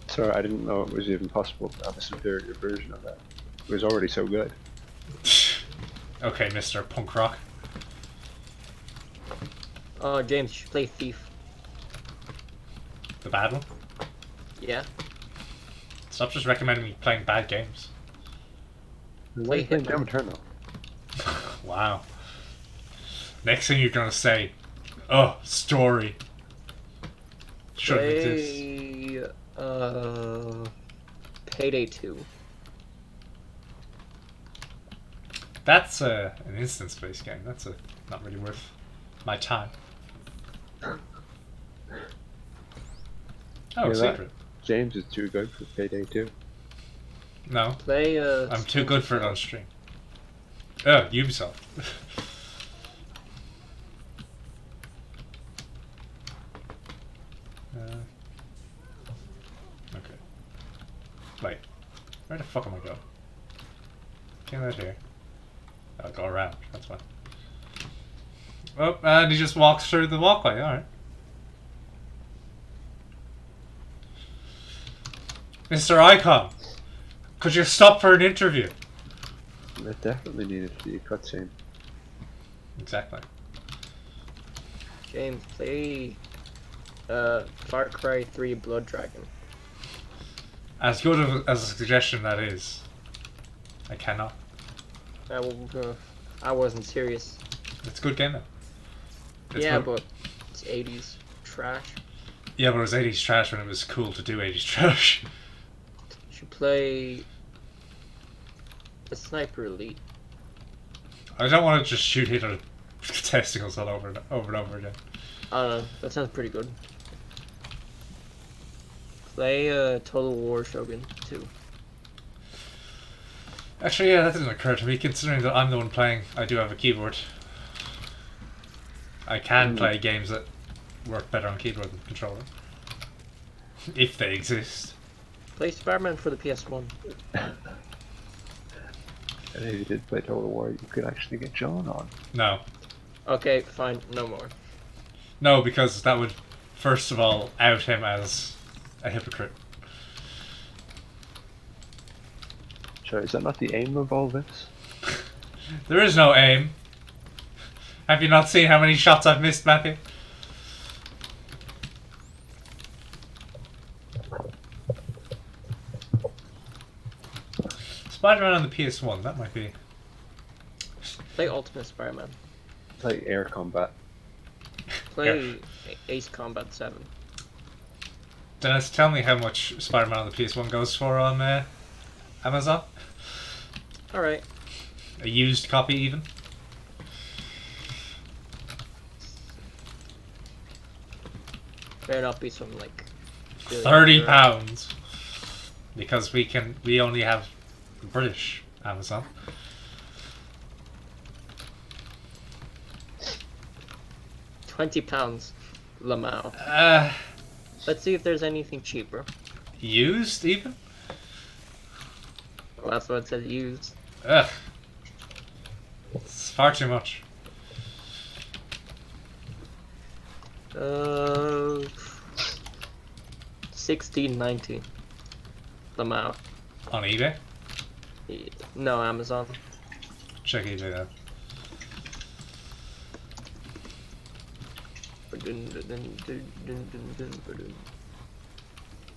Sorry, I didn't know it was even possible to have a superior version of that. It was already so good. Okay, Mr. Punk Rock. Oh, James, you should play Thief. The bad one? Yeah. Stop just recommending me playing bad games. Why are you playing Doom Eternal? Wow. Next thing you're gonna say, oh, story. Shouldn't exist. Payday 2. That's an instance-based game. That's not really worth my time. Oh, Yeah, secret. James is too good for Payday 2. No, Play I'm too good for it on stream. Oh, Ubisoft. Okay. Wait. Where the fuck am I going? Came out here. I'll go around. That's fine. Oh, and he just walks through the walkway. Alright. Mr. Icon, could you stop for an interview? That definitely needed to be a cutscene. Exactly. James, play Far Cry 3 Blood Dragon. As good as a suggestion that is, I cannot. I wasn't serious. It's a good game though. It's Yeah, good. but it's 80s trash. Yeah, but it was 80s trash when it was cool to do 80s trash. You should play the Sniper Elite. I don't want to just shoot Hitler testicles all over and over again. I don't know, that sounds pretty good. Play Total War Shogun 2. Actually, yeah, that didn't occur to me, considering that I'm the one playing. I do have a keyboard. I can play games that work better on keyboard than controller. If they exist. Play Spider-Man for the PS1. And if you did play Total War, you could actually get John on. No. Okay, fine, no more. No, because that would, first of all, out him as a hypocrite. Sure, is that not the aim of all this? There is no aim. Have you not seen how many shots I've missed, Matthew? Spider-Man on the PS1, that might be... Play Ultimate Spider-Man. Like air combat. Play Ace Combat 7. Dennis, tell me how much Spider-Man on the PS1 goes for on Amazon? Alright. A used copy, even? Better not be some, like... really £30. Because we only have British Amazon. £20. Lamau. Let's see if there's anything cheaper. Used, even? Well, that's what it says, used. Ugh. It's far too much. 16.90. Lamau. On eBay? No, Amazon. Check eBay then.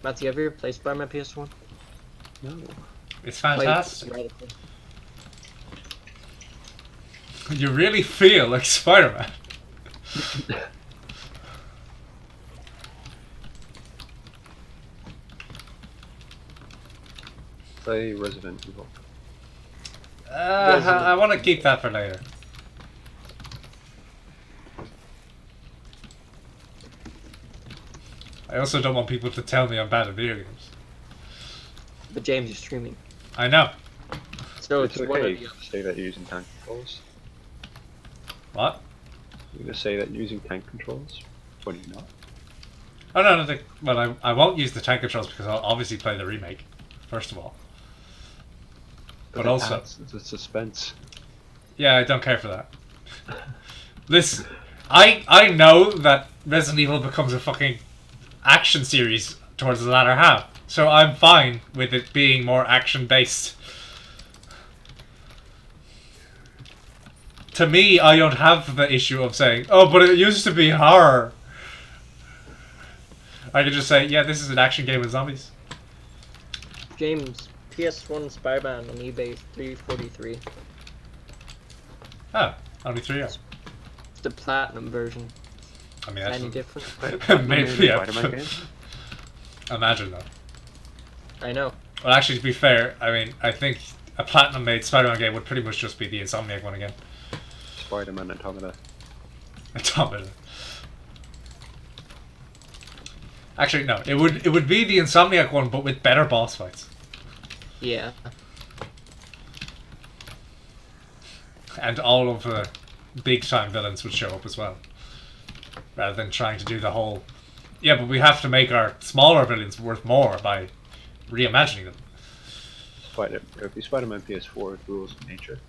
Matthew, have you ever played Spider-Man PS1? No. It's fantastic. Played- You really feel like Spider-Man. Play Resident Evil. I want to keep that for later. I also don't want people to tell me I'm bad at video games. But James, you're streaming. I know. So It's it's one okay of the to say that you're using tank controls. What? You're gonna say that you're using tank controls when you're not. Oh no, well, I won't use the tank controls because I'll obviously play the remake, first of all. but also adds the suspense. yeah, I don't care for that. Listen, I know that Resident Evil becomes a fucking action series towards the latter half, so I'm fine with it being more action based. To me, I don't have the issue of saying, "Oh, but it used to be horror." I could just say, "Yeah, this is an action game with zombies." James, PS1 Spider-Man on eBay, $343. Oh, only 3 It's the platinum version. I mean, Any that's different? maybe yeah. Spider-Man game? Imagine that. I know. Well, actually, to be fair, I mean, I think a platinum-made Spider-Man game would pretty much just be the Insomniac one again. Spider-Man Automata. Automata. Actually, no. It would be the Insomniac one, but with better boss fights. Yeah. And all of the big-time villains would show up as well. Rather than trying to do the whole... Yeah, but we have to make our smaller villains worth more by reimagining them. It would be Spider-Man PS4 with rules of nature.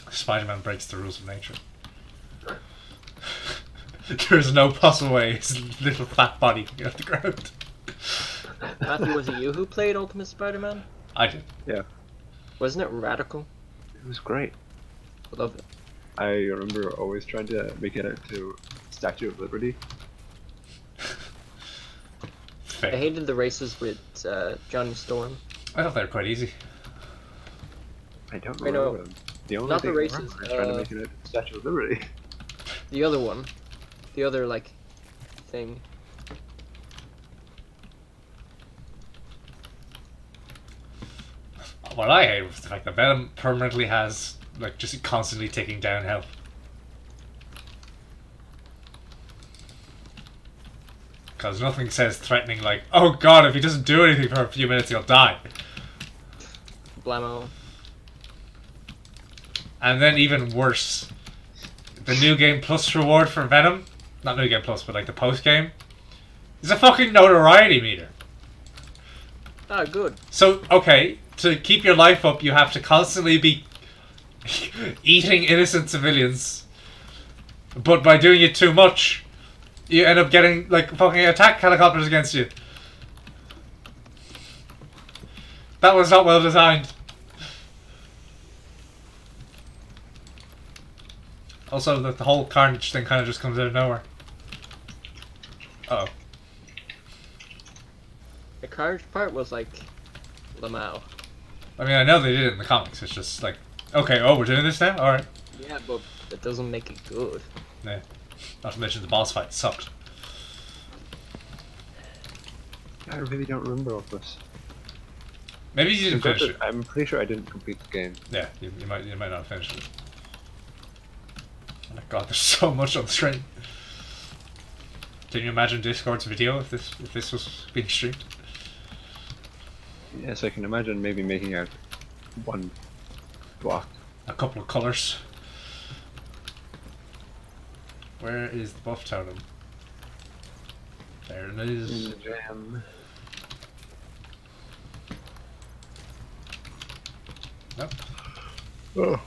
Spider-Man breaks the rules of nature. There's no possible way his little fat body can get off the ground. Matthew, was it you who played Ultimate Spider-Man? I did. Yeah, Wasn't it radical? it was great. I love it. I remember always trying to make it out to Statue of Liberty. Fair. I hated the races with Johnny Storm. I thought they were quite easy. I don't I know. remember them. The only Not the thing races, I remember is trying to make it out to Statue of Liberty. The other one. The other, like, thing. What I hate was the fact that Venom permanently has, like, just constantly ticking down health. Because nothing says threatening like, oh god, if he doesn't do anything for a few minutes, he'll die. Blammo. And then even worse, the New Game Plus reward for Venom, not New Game Plus, but like the post game, is a fucking notoriety meter. Ah, good. So, okay, to keep your life up, you have to constantly be eating innocent civilians. But by doing it too much, you end up getting, like, fucking attack helicopters against you. That was not well designed. Also, the whole Carnage thing kind of just comes out of nowhere. Uh-oh. The Carnage part was like Lamau. I mean, I know they did it in the comics. It's just like, okay, oh, we're doing this now? Alright. Yeah, but that doesn't make it good. Yeah. Not to mention the boss fight sucked. I really don't remember all this. Maybe you didn't finish it. I'm pretty sure I didn't complete the game. Yeah, you might not have finished it. Oh my god, there's so much on the screen. Can you imagine Discord's video if this was being streamed? Yes, I can imagine maybe making out one block. A couple of colours. Where is the buff totem? There it is. In the jam. Nope. Oh.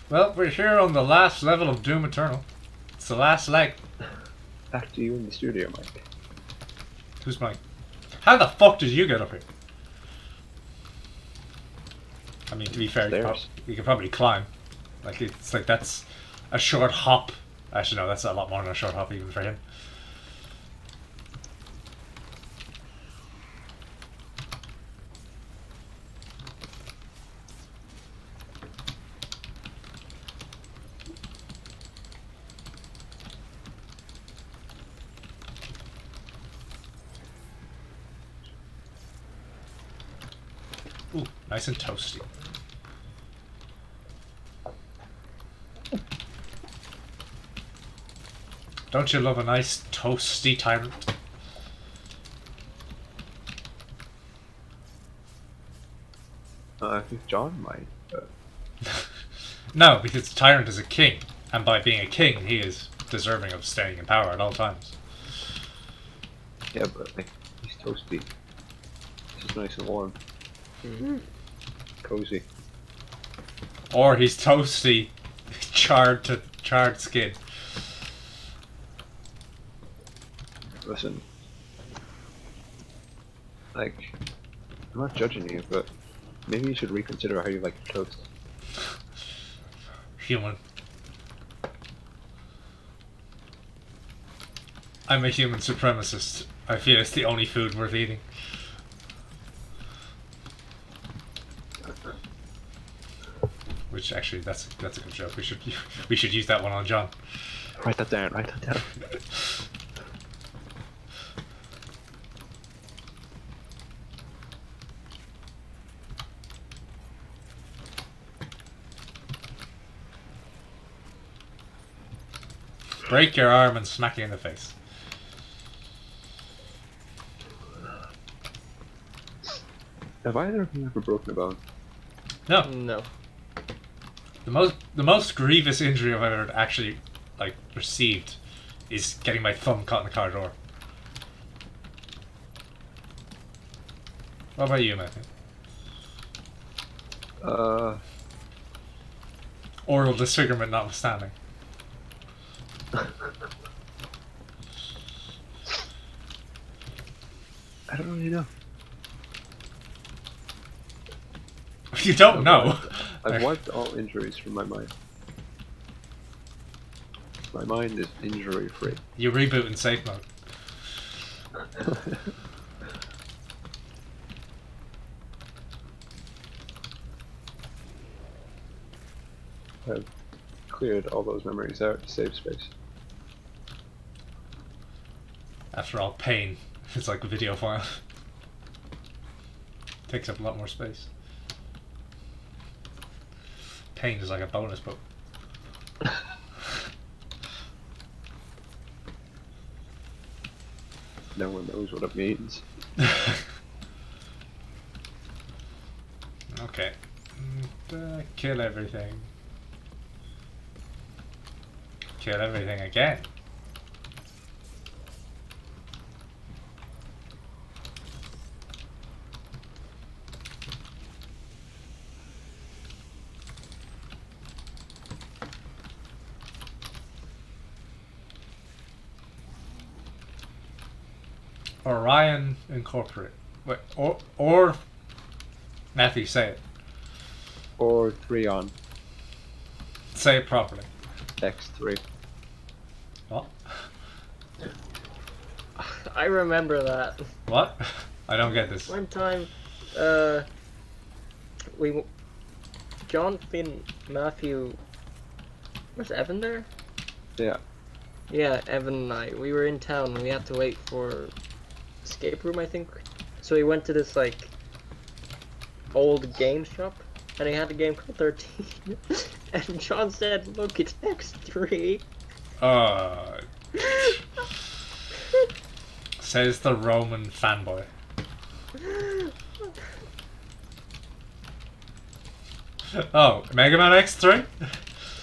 Well, we're here on the last level of Doom Eternal. It's the last leg. Back to you in the studio, Mike. Who's Mike? How the fuck did you get up here? I mean, to be fair, you could probably climb. Like, it's like that's a short hop. Actually, no, that's a lot more than a short hop even for him. Ooh, nice and toasty. Don't you love a nice toasty tyrant? I think John might. No, because the tyrant is a king, and by being a king, he is deserving of staying in power at all times. Yeah, but like, he's toasty. Just nice and warm. Cozy. Or he's toasty, charred skin. Listen, like, I'm not judging you, but maybe you should reconsider how you like your toast. Human. I'm a human supremacist. I feel it's the only food worth eating. Which actually, that's a good joke. We should use that one on John. Write that down. Write that down. Break your arm and smack you in the face. Have either of you ever broken a bone? No. No. The most grievous injury I've ever actually received is getting my thumb caught in the car door. What about you, Matthew? Oral disfigurement notwithstanding. I don't really know. You don't know. I've wiped all injuries from my mind. My mind is injury free. You reboot in safe mode. I've cleared all those memories out to save space. After all, pain. It's like a video file. Takes up a lot more space. Pain is like a bonus book. No one knows what it means. Okay. Kill everything. Kill everything again. Orion Incorporate. Wait, or Matthew, say it. Or 3 on Say it properly. X3. What? I remember that. What? I don't get this. One time, John, Finn, Matthew, was Evan there? Yeah. Yeah, Evan and I. We were in town and we had to wait for escape room, I think. So we went to this old game shop and he had a game called 13. And John said, "Look, it's X3." Says the Roman fanboy. Oh, Mega Man X3?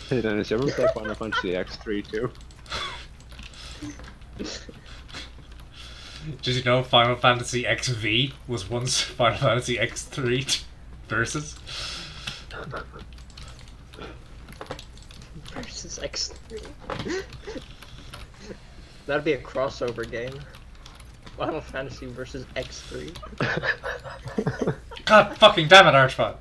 Hey Dennis, you ever play Final Fantasy X3 too? Did you know Final Fantasy XV was once Final Fantasy X3 versus? Versus X3. That'd be a crossover game. Final Fantasy versus X3. God fucking damn it, Archbot.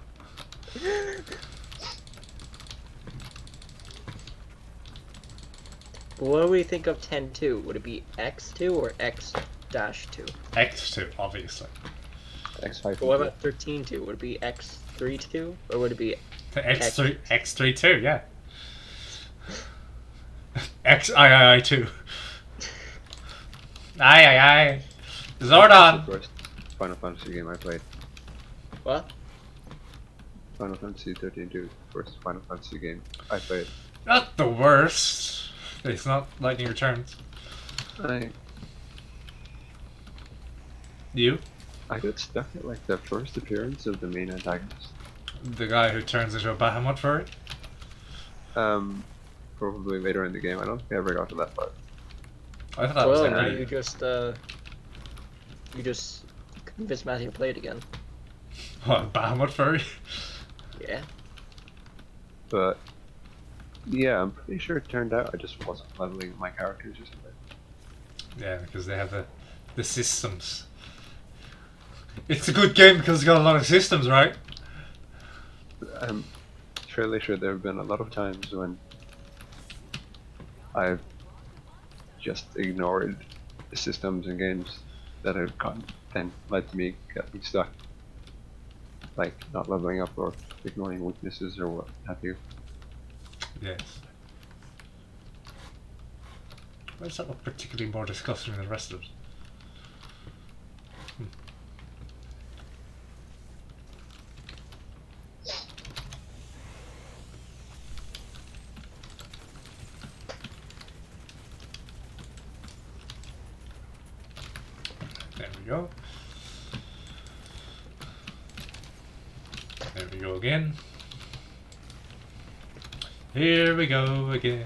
What do we think of 10-2? Would it be X2 or X-2? X2, obviously. X5. But what about 13-2? Would it be X3-2? Or would it be X3 too, yeah. XII 2. Aye. Zordon! The first Final Fantasy game I played. what? Final Fantasy 13-2, first Final Fantasy game I played. Not the worst. It's not Lightning Returns. You? I got stuck at like the first appearance of the main antagonist. The guy who turns into a Bahamut furry? Probably later in the game. I don't think I ever got to that part. I thought that was Well, like you just convince Matthew to play it again. What, Bahamut Furry? Yeah. But yeah, I'm pretty sure it turned out I just wasn't leveling my characters or something. Yeah, because they have the systems. It's a good game because it's got a lot of systems, right? I'm fairly sure there have been a lot of times when I've just ignored the systems and games that have gotten and led to me getting stuck. Like not leveling up or ignoring weaknesses or what have you. Yes. Why does that look particularly more disgusting than the rest of it? There we go. There we go again. Here we go again.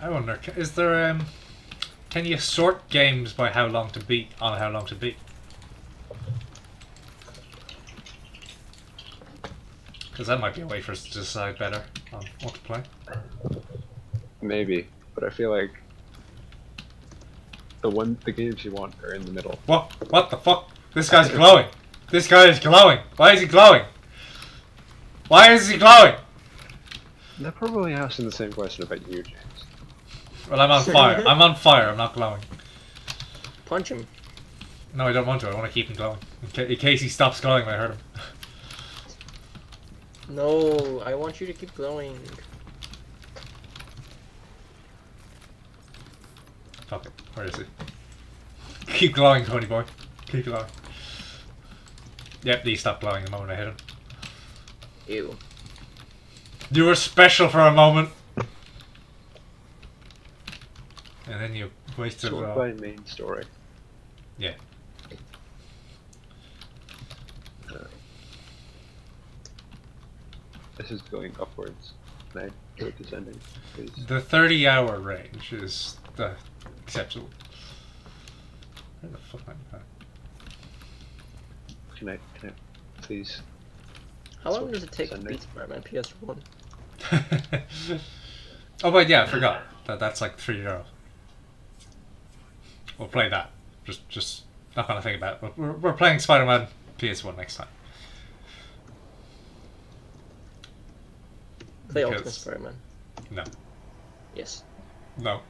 I wonder, is there can you sort games by how long to beat on how long to beat? Because that might be a way for us to decide better on what to play. Maybe, but I feel like the games you want are in the middle. What? What the fuck? This guy's glowing. This guy is glowing. Why is he glowing? Why is he glowing? They're probably asking the same question about you, James. Well, I'm on fire. I'm on fire. I'm not glowing. Punch him. No, I don't want to. I want to keep him glowing. In case he stops glowing when I hurt him. No, I want you to keep glowing. Fuck it. Where is he? Keep glowing, Tony boy. Keep glowing. Yep, he stopped glowing the moment I hit him. Ew. You were special for a moment. And then you wasted it Sort all. by main story. Yeah. This is going upwards. Can I go descending, please? The 30-hour range is the acceptable. Where the fuck am I? Can I please? How long does it take to Sunday. beat Spider-Man PS1? Oh wait, yeah, I forgot. That's like €3. We'll play that. Just not gonna think about it. We're playing Spider-Man PS1 next time. Play Because- Ultimate Spider-Man. No. Yes. No.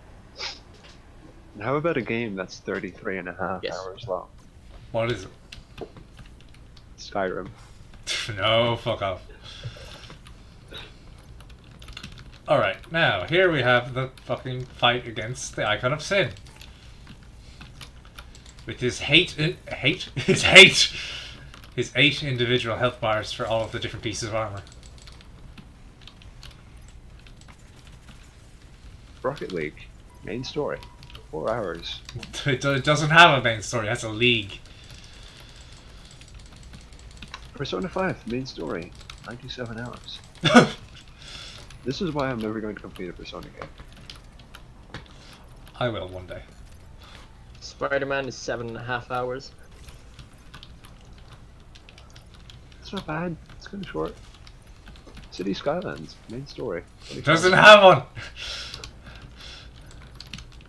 And how about a game that's 33.5 Yes. hours long? What is it? Skyrim. No, fuck off. Alright, now here we have the fucking fight against the Icon of Sin. With his his 8 individual health bars for all of the different pieces of armor. Rocket League. Main story. 4 hours. It doesn't have a main story, that's a league. Persona 5. Main story. 97 hours. This is why I'm never going to complete a Persona game. I will one day. Spider-Man is 7.5 hours. It's not bad. It's kind of short. City Skylines. Main story. 25 Doesn't hours. have one!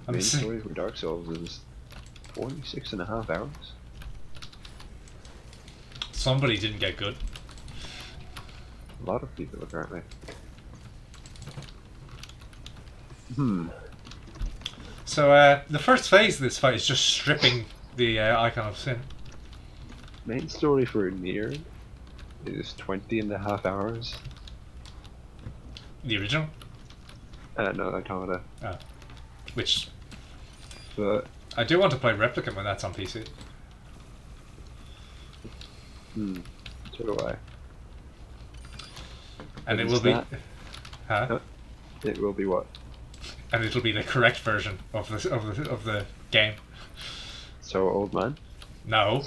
I'm Main sick. story for Dark Souls is 46.5 hours. Somebody didn't get good. A lot of people apparently. So, the first phase of this fight is just stripping the Icon of Sin. Main story for Nier is 20.5 hours. The original? No, Automata. Which But I do want to play Replicant when that's on PC. so do I. And What it is will be... that? Huh? It will be what? And it'll be the correct version of the game. So old man? No.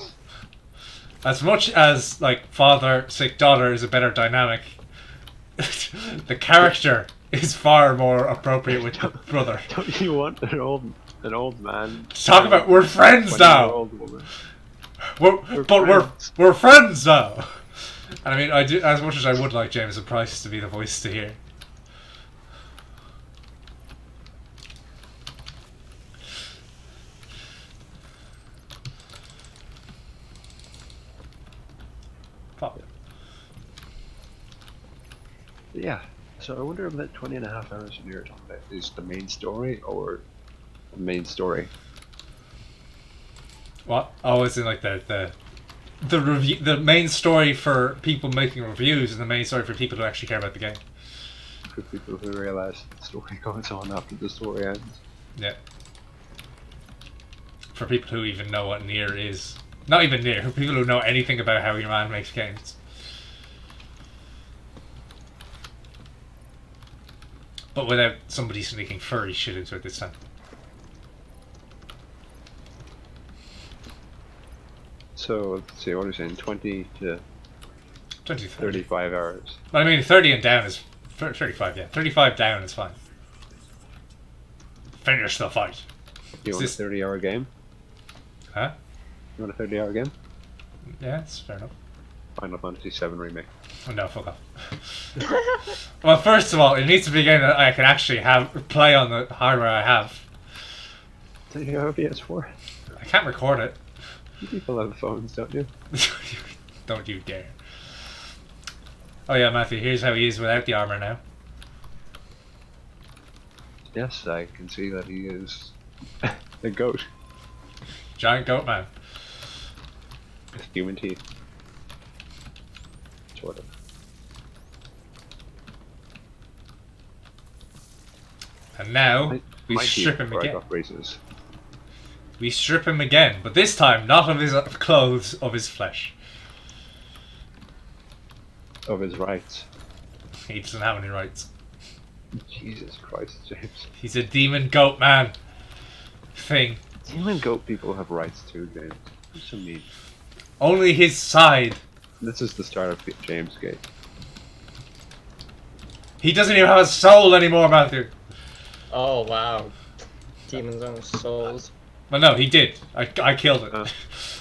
as much as like father sick daughter is a better dynamic, the character is far more appropriate with the brother. Don't you want an old man? Talk about we're friends now. 20-year-old woman? We're friends now. And I mean, I do, as much as I would like Jameson Price to be the voice to hear. Pop. Yeah. So I wonder if that 20.5 hours you're talking about is the main story or the main story. What? Oh, it's in like the review, the main story for people making reviews, and the main story for people who actually care about the game. For people who realize the story goes on after the story ends. Yeah. For people who even know what Nier is. Not even Nier, for people who know anything about how your man makes games. But without somebody sneaking furry shit into it this time. So, let's see, what are you saying? 20 to 20 to 30. 35 hours. I mean, 30 and down is... 35, yeah. 35 down is fine. Finish the fight. You want a 30-hour game? Huh? You want a 30-hour game? Yeah, that's fair enough. Final Fantasy VII Remake. Oh, no, fuck off. Well, first of all, it needs to be a game that I can actually play on the hardware I have. Do you have a PS4? I can't record it. You people have phones, don't you? Don't you dare. Oh yeah, Matthew, here's how he is without the armor now. Yes, I can see that he is a goat Giant goat man. with human teeth. Sort of. And now, we My strip teeth him before I again. got braces. We strip him again, but this time not of his clothes, of his flesh. Of his rights. He doesn't have any rights. Jesus Christ, James. He's a demon goat man thing. Demon goat people have rights too, James. What do you mean? Only his side. This is the start of James Gate. He doesn't even have a soul anymore, Matthew. Oh wow. Demons on souls. Well, no, he did. I killed it. Look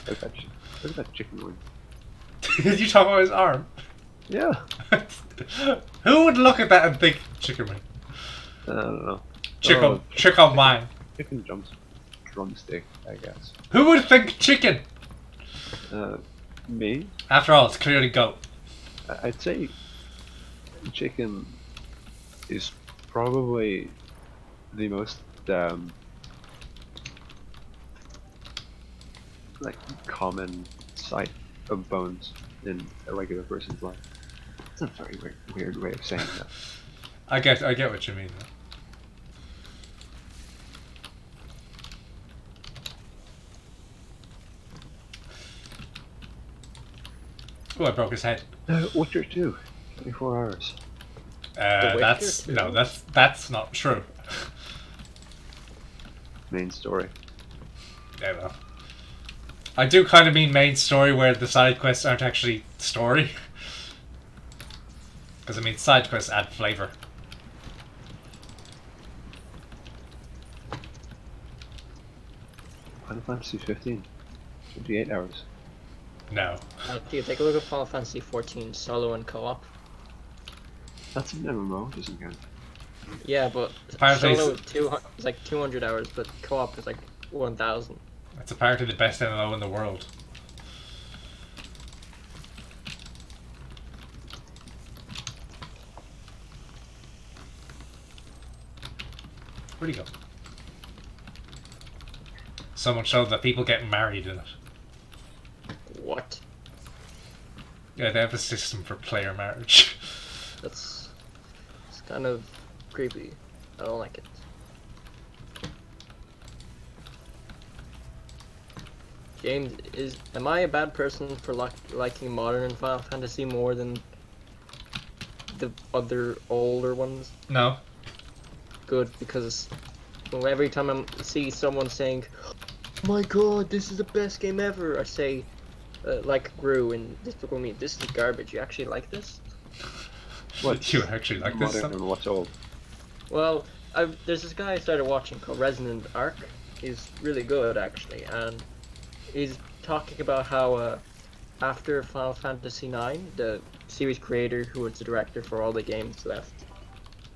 at that chicken wing. Did you talk about his arm? Yeah. Who would look at that and think chicken wing? I don't know. Chicken wine. Chicken drumstick, I guess. Who would think chicken? Me? After all, it's clearly goat. I'd say chicken is probably the most like common sight of bones in a regular person's life. It's a very weird way of saying that. I get what you mean. Oh, I broke his head. Witcher 2, 24 hours. That's 2? no, that's not true. Main story. Yeah, well, I do kind of mean main story where the side quests aren't actually story. Because I mean, side quests add flavor. Final Fantasy 15, 28 hours. No. Do you take a look at Final Fantasy 14 solo and co-op? That's an MMO, doesn't count. Yeah, but Apparently solo is like 200 hours, but co-op is like 1,000. It's apparently the best MMO in the world. Where'd he go? So much so that people get married in it. What? Yeah, they have a system for player marriage. It's kind of creepy. I don't like it. James, am I a bad person for liking modern Final Fantasy more than the other older ones? No. Good, because every time I see someone saying, "Oh my god, this is the best game ever," I say, like grew in Despicable Me. This is garbage. You actually like this? What? You actually like this modern stuff? and what's old? Well, there's this guy I started watching called Resonant Arc. He's really good actually, and he's talking about how after Final Fantasy IX, the series creator who was the director for all the games left,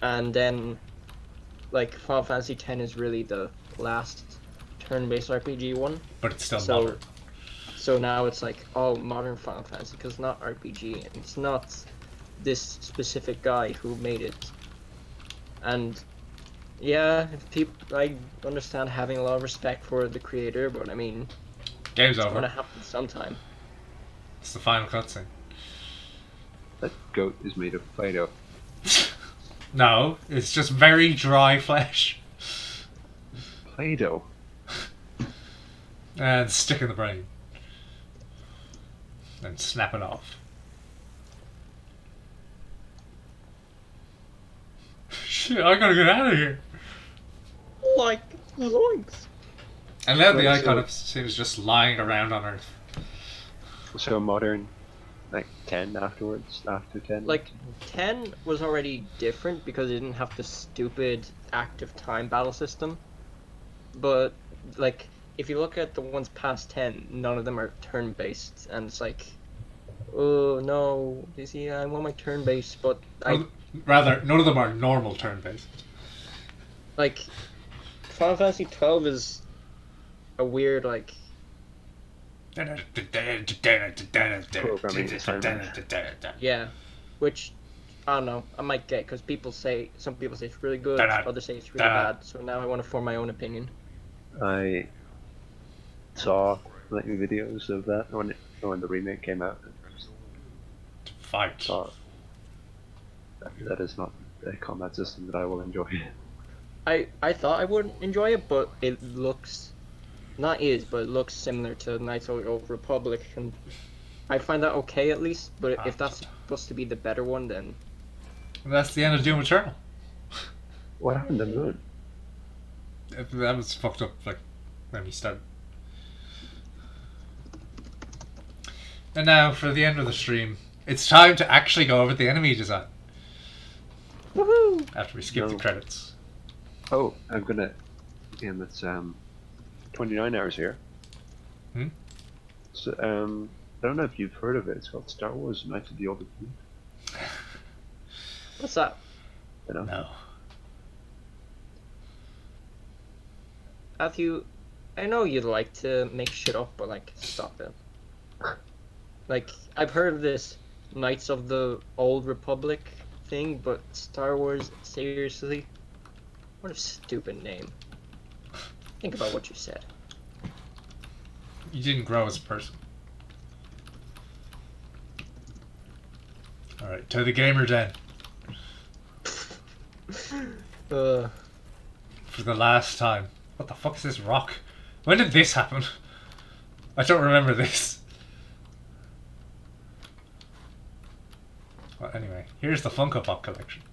and then like Final Fantasy X is really the last turn-based RPG one. But it's still So, modern. so now it's like all modern Final Fantasy because it's not RPG and it's not this specific guy who made it. And yeah, I understand having a lot of respect for the creator, but I mean, Game's it's gonna over. happen sometime. It's the final cutscene. That goat is made of Play-Doh. No, it's just very dry flesh. Play-Doh? And stick in the brain. And snap it off. Shit, I gotta get out of here. Like zoinks. And now the Right, icon so- of seems just lying around on Earth. So modern, like 10 afterwards, after 10? Like 10 was already different because it didn't have the stupid active time battle system. But like if you look at the ones past 10, none of them are turn-based, and it's like, oh no, you see, I want my turn-based, but Rather, none of them are normal turn-based. like Final Fantasy 12 is a weird like yeah, which I don't know, I might get because some people say it's really good, others say it's really bad. So now I want to form my own opinion. I saw like videos of that when the remake came out. Fight. Saw that is not a combat system that I will enjoy. I thought I would enjoy it, but it looks but it looks similar to Knights of the Old Republic, and I find that okay at least. But if that's supposed to be the better one, then That's the end of Doom Eternal. What happened to Moon? That was fucked up, like, when we started. And now, for the end of the stream, it's time to actually go over the enemy design. woohoo! After we skip the No. credits. Oh, I'm gonna. And that's 29 hours here. Hmm? So, I don't know if you've heard of it. It's called Star Wars: Knights of the Old Republic. What's that? You know? No. Matthew, I know you'd like to make shit up, but like, stop it. Like, I've heard of this Knights of the Old Republic thing, but Star Wars, seriously? What a stupid name. Think about what you said. You didn't grow as a person. Alright, to the gamer den. Uh, For the last time. What the fuck is this rock? When did this happen? I don't remember this. Well, anyway, here's the Funko Pop collection.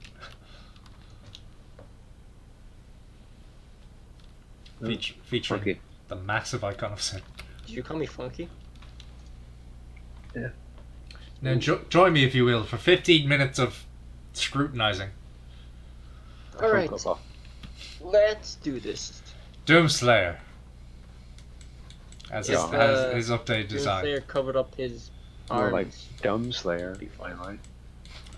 Featuring Okay. the massive icon of Sin. did you call me funky? Yeah. Now join me, if you will, for 15 minutes of scrutinizing. Alright, Funko Pop. let's do this. Doomslayer. As Yeah. his updated design. Doomslayer covered up his More arms. like Dumb Slayer. Right?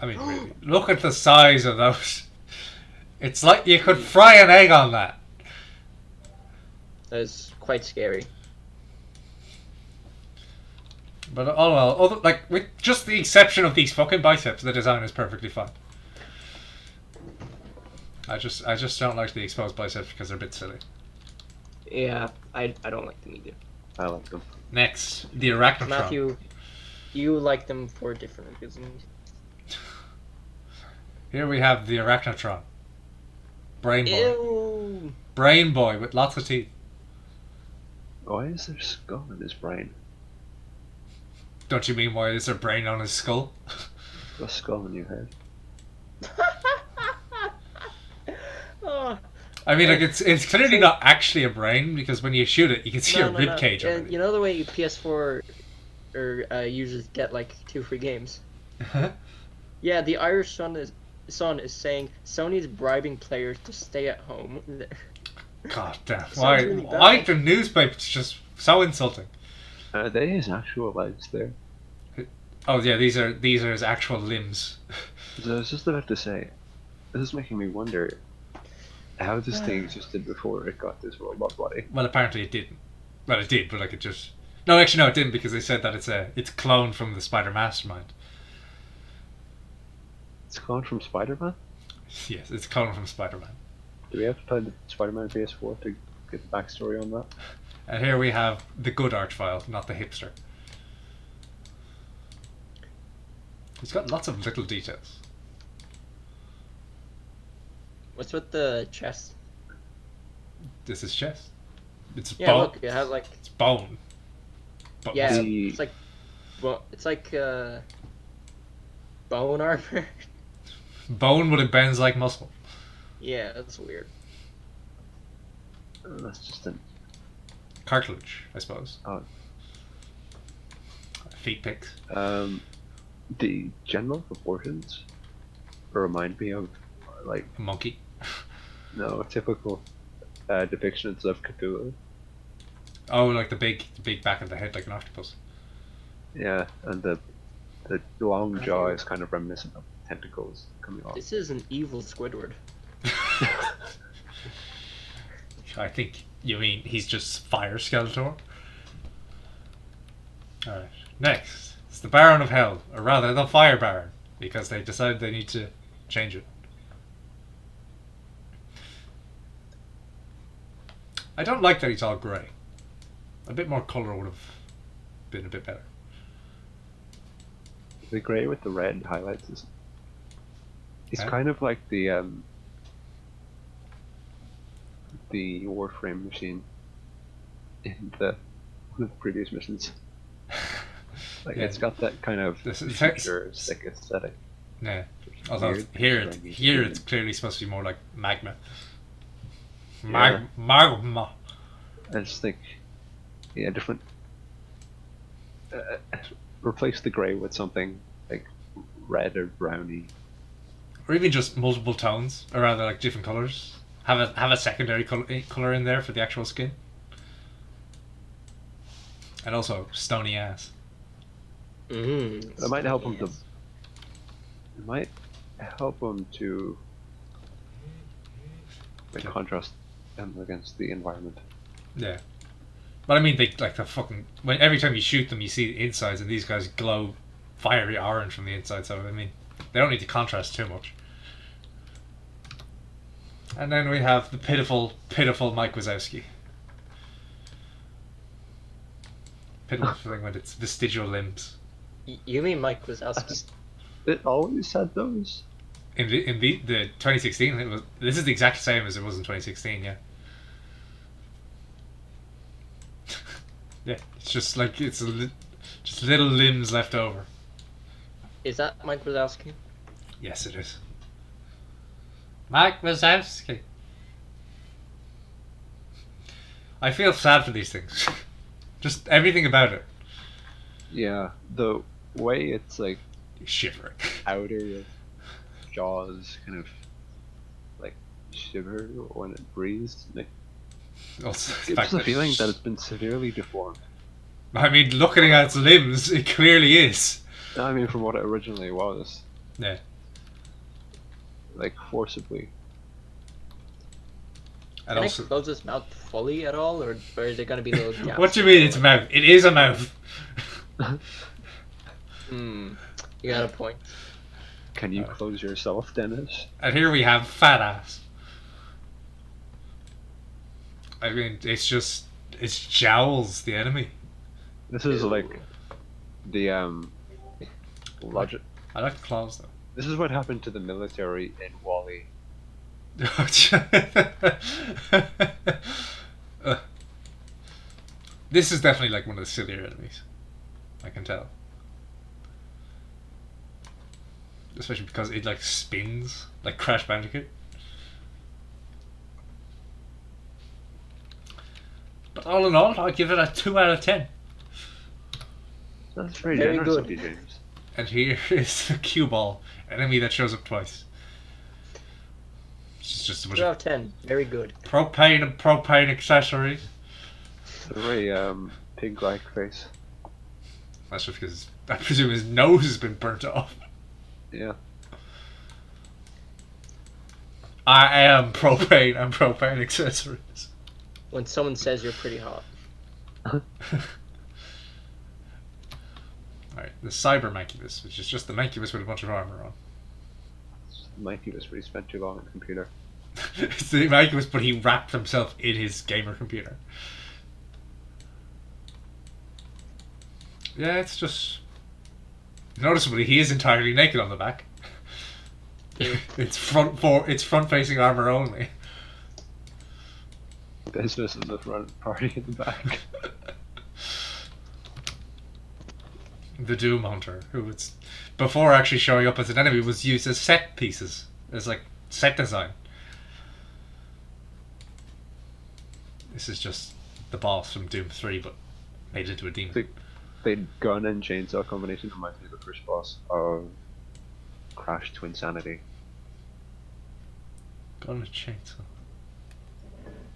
I mean, really, look at the size of those. It's like you could fry an egg on that. That is quite scary. But oh well, like with just the exception of these fucking biceps, the design is perfectly fine. I just don't like the exposed biceps because they're a bit silly. Yeah, I don't like them either. I like them. Next, the Arachnotron. Matthew, you like them for different reasons. Here we have the Arachnotron. Brain boy. Ew. Brain boy with lots of teeth. Why is there skull in his brain? Don't you mean why is there brain on his skull? A skull in your head. Oh, I mean, like it's clearly not actually a brain because when you shoot it, you can see a rib cage. And you know the way PS4 or users get like 2 free games. Yeah, the Irish Sun is saying Sony's bribing players to stay at home. God damn! Sounds Why? really bad. Why the newspapers just so insulting? There is actual legs there. Oh yeah, these are his actual limbs. So I was just about to say, this is making me wonder how this thing existed before it got this robot body. Well, apparently it didn't. Well, it did, but like it just. No, actually, no, it didn't because they said that it's cloned from the Spider Mastermind. It's cloned from Spider-Man? Yes, it's cloned from Spider Man. Do we have to play the Spider-Man PS4 to get the backstory on that? And here we have the good Archvile, not the hipster. He's got lots of little details. What's with the chest? This is chest. It's Yeah, bone. look, it has like It's bone. But yeah, The- it's like well, it's like bone armor. bone, but it bends like muscle. Yeah, that's weird. That's just an... Cartilage, I suppose. Oh. Feet picks. The general proportions remind me of, like, A monkey. no, typical depictions of Cthulhu. Oh, like the big back of the head, like an octopus. Yeah, and the long jaw is kind of reminiscent of tentacles coming off. This is an evil Squidward. I think you mean he's just Fire Skeletor. Alright, next. It's the Baron of Hell, or rather the Fire Baron, because they decided they need to change it. I don't like that he's all grey. A bit more colour would have been a bit better. The grey with the red highlights is... It's Huh? kind of like the Warframe machine in one of the previous missions. Like, Yeah. it's got that kind of This is- futuristic aesthetic. Yeah. which is Although weird. here it's clearly supposed to be more like magma. Yeah. Magma. I just think, yeah, different. Replace the grey with something like red or browny. Or even just multiple tones, or rather like different colours. Have a secondary colour in there for the actual skin. And also stony ass. It might help them to. It might help them to like, contrast them against the environment. Yeah. But I mean, they like the fucking every time you shoot them, you see the insides, and these guys glow fiery orange from the inside. So I mean, they don't need to contrast too much. And then we have the pitiful Mike Wazowski. Pitiful thing with its vestigial limbs. You mean Mike Wazowski? It always had those. In the 2016, it was. This is the exact same as it was in 2016. Yeah. Yeah, it's just like it's just little limbs left over. Is that Mike Wazowski? Yes, it is. Mike Wazowski. I feel sad for these things. Just everything about it. Yeah, the way it's like Shivering. outer jaws kind of like shiver when it breathes. Like, Also, the gives fact the that feeling that it's been severely deformed. I mean, looking at its limbs, it clearly is. I mean, from what it originally was, Yeah. like forcibly. And Can also, I close his mouth fully at all, or is there gonna be little gaps? what do you mean it's a mouth? It is a mouth. You got a point. Can you close yourself, Dennis? And here we have fat ass. I mean, it's jowls, the enemy. This is like the logic. I like the claws though. This is what happened to the military in Wall-E. This is definitely like one of the sillier enemies. I can tell. Especially because it like spins like Crash Bandicoot. But all in all, I'll give it a 2 out of 10. That's very, Very generous good. of you, James. And here is the cue ball, enemy that shows up twice. It's just a bunch 2 out of of 10. Very good. propane and propane accessories. A very pig-like face. That's just because I presume his nose has been burnt off. Yeah. I am propane and propane accessories. When someone says you're pretty hot. Alright, the Cyber Mancubus, which is just the Mancubus with a bunch of armor on. Mikey was really spent too long on the computer. It's the Mancubus, but he wrapped himself in his gamer computer. Yeah, it's just noticeably he is entirely naked on the back. It's front-facing armor only. Business in the front, party in the back. The Doom Hunter, who was before actually showing up as an enemy, was used as set pieces, as like set design. This is just the boss from Doom 3, but made into a demon. The gun and chainsaw combination reminds me of the first boss of Crash Twinsanity. Gun and chainsaw.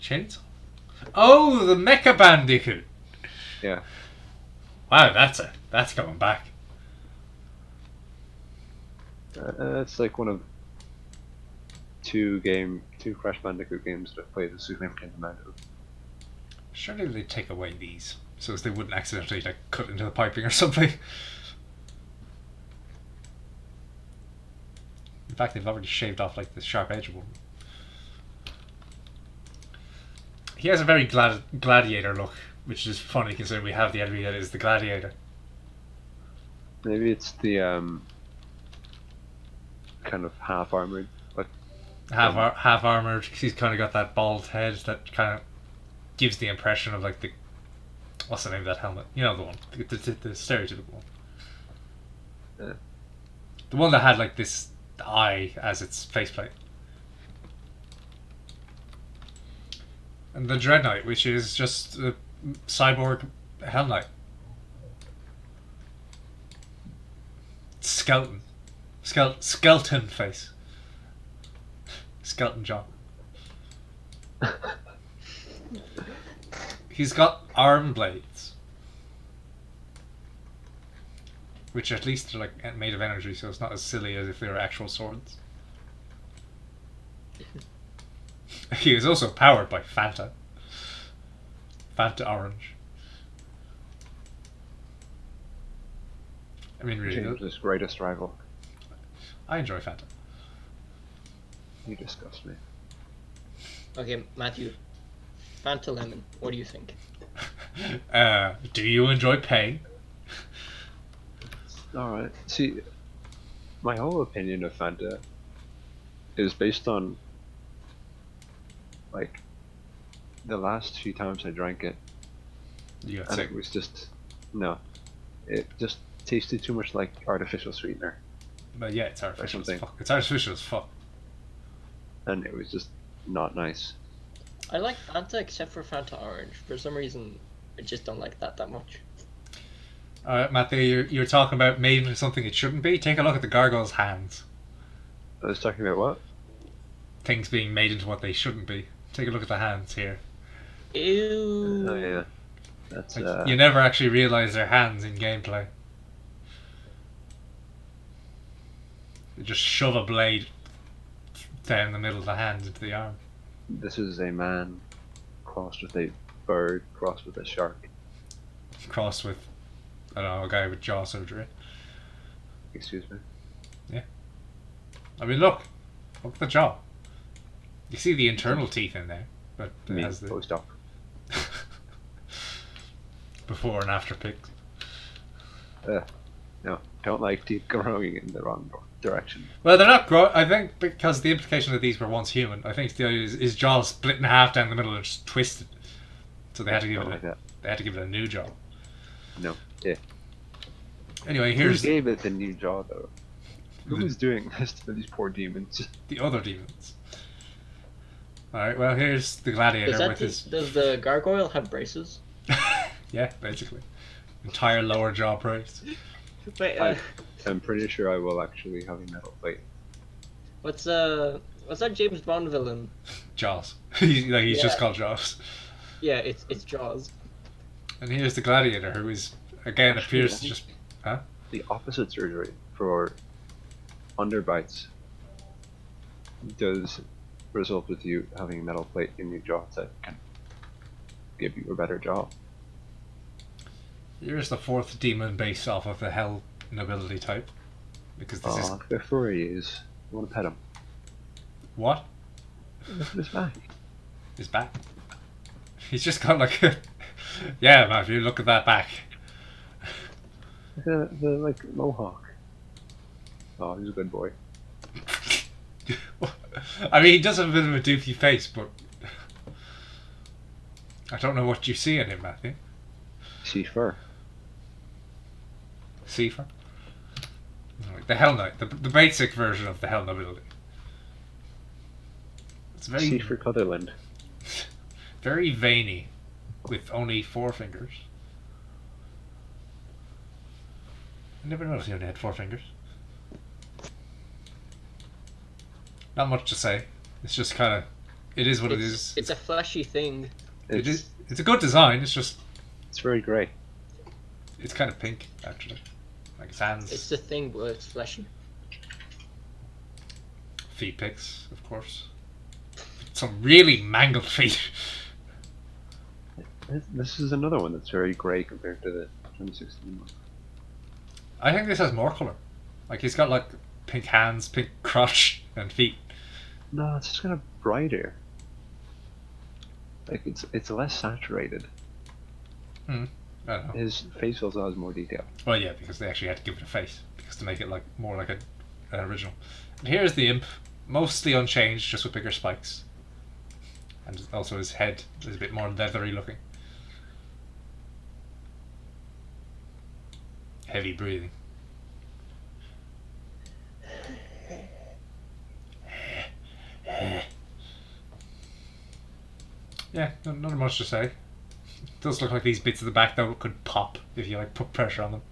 Chainsaw? Oh, the Mecha Bandicoot! Yeah. Wow, that's coming back. It's like one of two Crash Bandicoot games that I've played a significant amount of. Surely they'd take away these, so as they wouldn't accidentally like cut into the piping or something. In fact, they've already shaved off like the sharp edge of one. He has a very gladiator look, which is funny considering we have the enemy that is the gladiator. Maybe it's the kind of half armored, but Half armored. He's kind of got that bald head that kind of gives the impression of like the what's the name of that helmet? You know the one, the stereotypical one. Yeah. The one that had like this eye as its faceplate. And the Dread Knight, which is just a cyborg Hell Knight. Skeleton. Skeleton face. Skeleton John. He's got arm blades. Which at least are like made of energy, so it's not as silly as if they were actual swords. He is also powered by Fanta. Fanta Orange. I mean, really, James's greatest rival. I enjoy Fanta. You disgust me. Okay, Matthew. Fanta Lemon. What do you think? Do you enjoy pain? Alright. See, my whole opinion of Fanta is based on, like, the last few times I drank it, You got and sick. it was just, no, it just tasted too much like artificial sweetener, But yeah, it's artificial as something. fuck. It's artificial as fuck. and it was just not nice. I like Fanta except for Fanta Orange. For some reason, I just don't like that much. Matthew, you're talking about made into something it shouldn't be. Take a look at the gargoyle's hands. I was talking about what? Things being made into what they shouldn't be. Take a look at the hands here. Ew. Oh yeah, that's Like, you never actually realise their hands in gameplay. They just shove a blade down the middle of the hand into the arm. this is a man crossed with a bird, crossed with a shark. Crossed with, I don't know, a guy with jaw surgery. Excuse me. I mean, look at the jaw. You see the internal teeth in there, but it Me has the post-op. before and after pics. No, don't like teeth growing in the wrong direction. Well, they're not grow. I think because the implication that these were once human. I think the idea is his jaw split in half down the middle and just twisted. So they had to give Don't it. like that. They had to give it a new jaw. No. Yeah. Anyway, Who here's gave it the new jaw though? Who was doing this to these poor demons? the other demons. All right. Well, here's the gladiator with his. Does the gargoyle have braces? Yeah, basically. entire lower jaw praised. Wait, I'm pretty sure I will actually have a metal plate. what's that James Bond villain? Jaws. He's just Yeah. called Jaws. Yeah, it's Jaws. And here's the gladiator, who is again Actually, appears I to think- just The opposite surgery for underbites does result with you having a metal plate in your jaw that can give you a better jaw. here's the fourth demon based off of the hell nobility type. Because this is Before he is, you want to pet him. what? Look at his back. His back. He's just got like a yeah, Matthew, look at that back. The like mohawk. Oh, he's a good boy. I mean, he does have a bit of a doofy face, but I don't know what you see in him, Matthew. See fur. Seifer? The Hell Knight, the basic version of the Hell Nobility. It's very, See for Cutherland. very veiny, with only 4 fingers. I never noticed he only had 4 fingers. Not much to say. It's just kind of, it is what it is. It's a fleshy thing. It is. It's a good design. It's just, It's very grey. it's kind of pink actually, like his hands. It's a thing, but it's fleshy. Feet pics, of course. Some really mangled feet. This is another one that's very grey compared to the 2016 one. I think this has more colour. Like he's got like pink hands, pink crotch, and feet. No, it's just kind of brighter. Like it's less saturated. I don't know. His face also has more detail. Well, yeah, because they actually had to give it a face because to make it like more like an original. And here's the imp, mostly unchanged, just with bigger spikes. And also his head is a bit more leathery looking. Heavy breathing. Yeah, not much to say. It does look like these bits of the back though could pop if you like put pressure on them.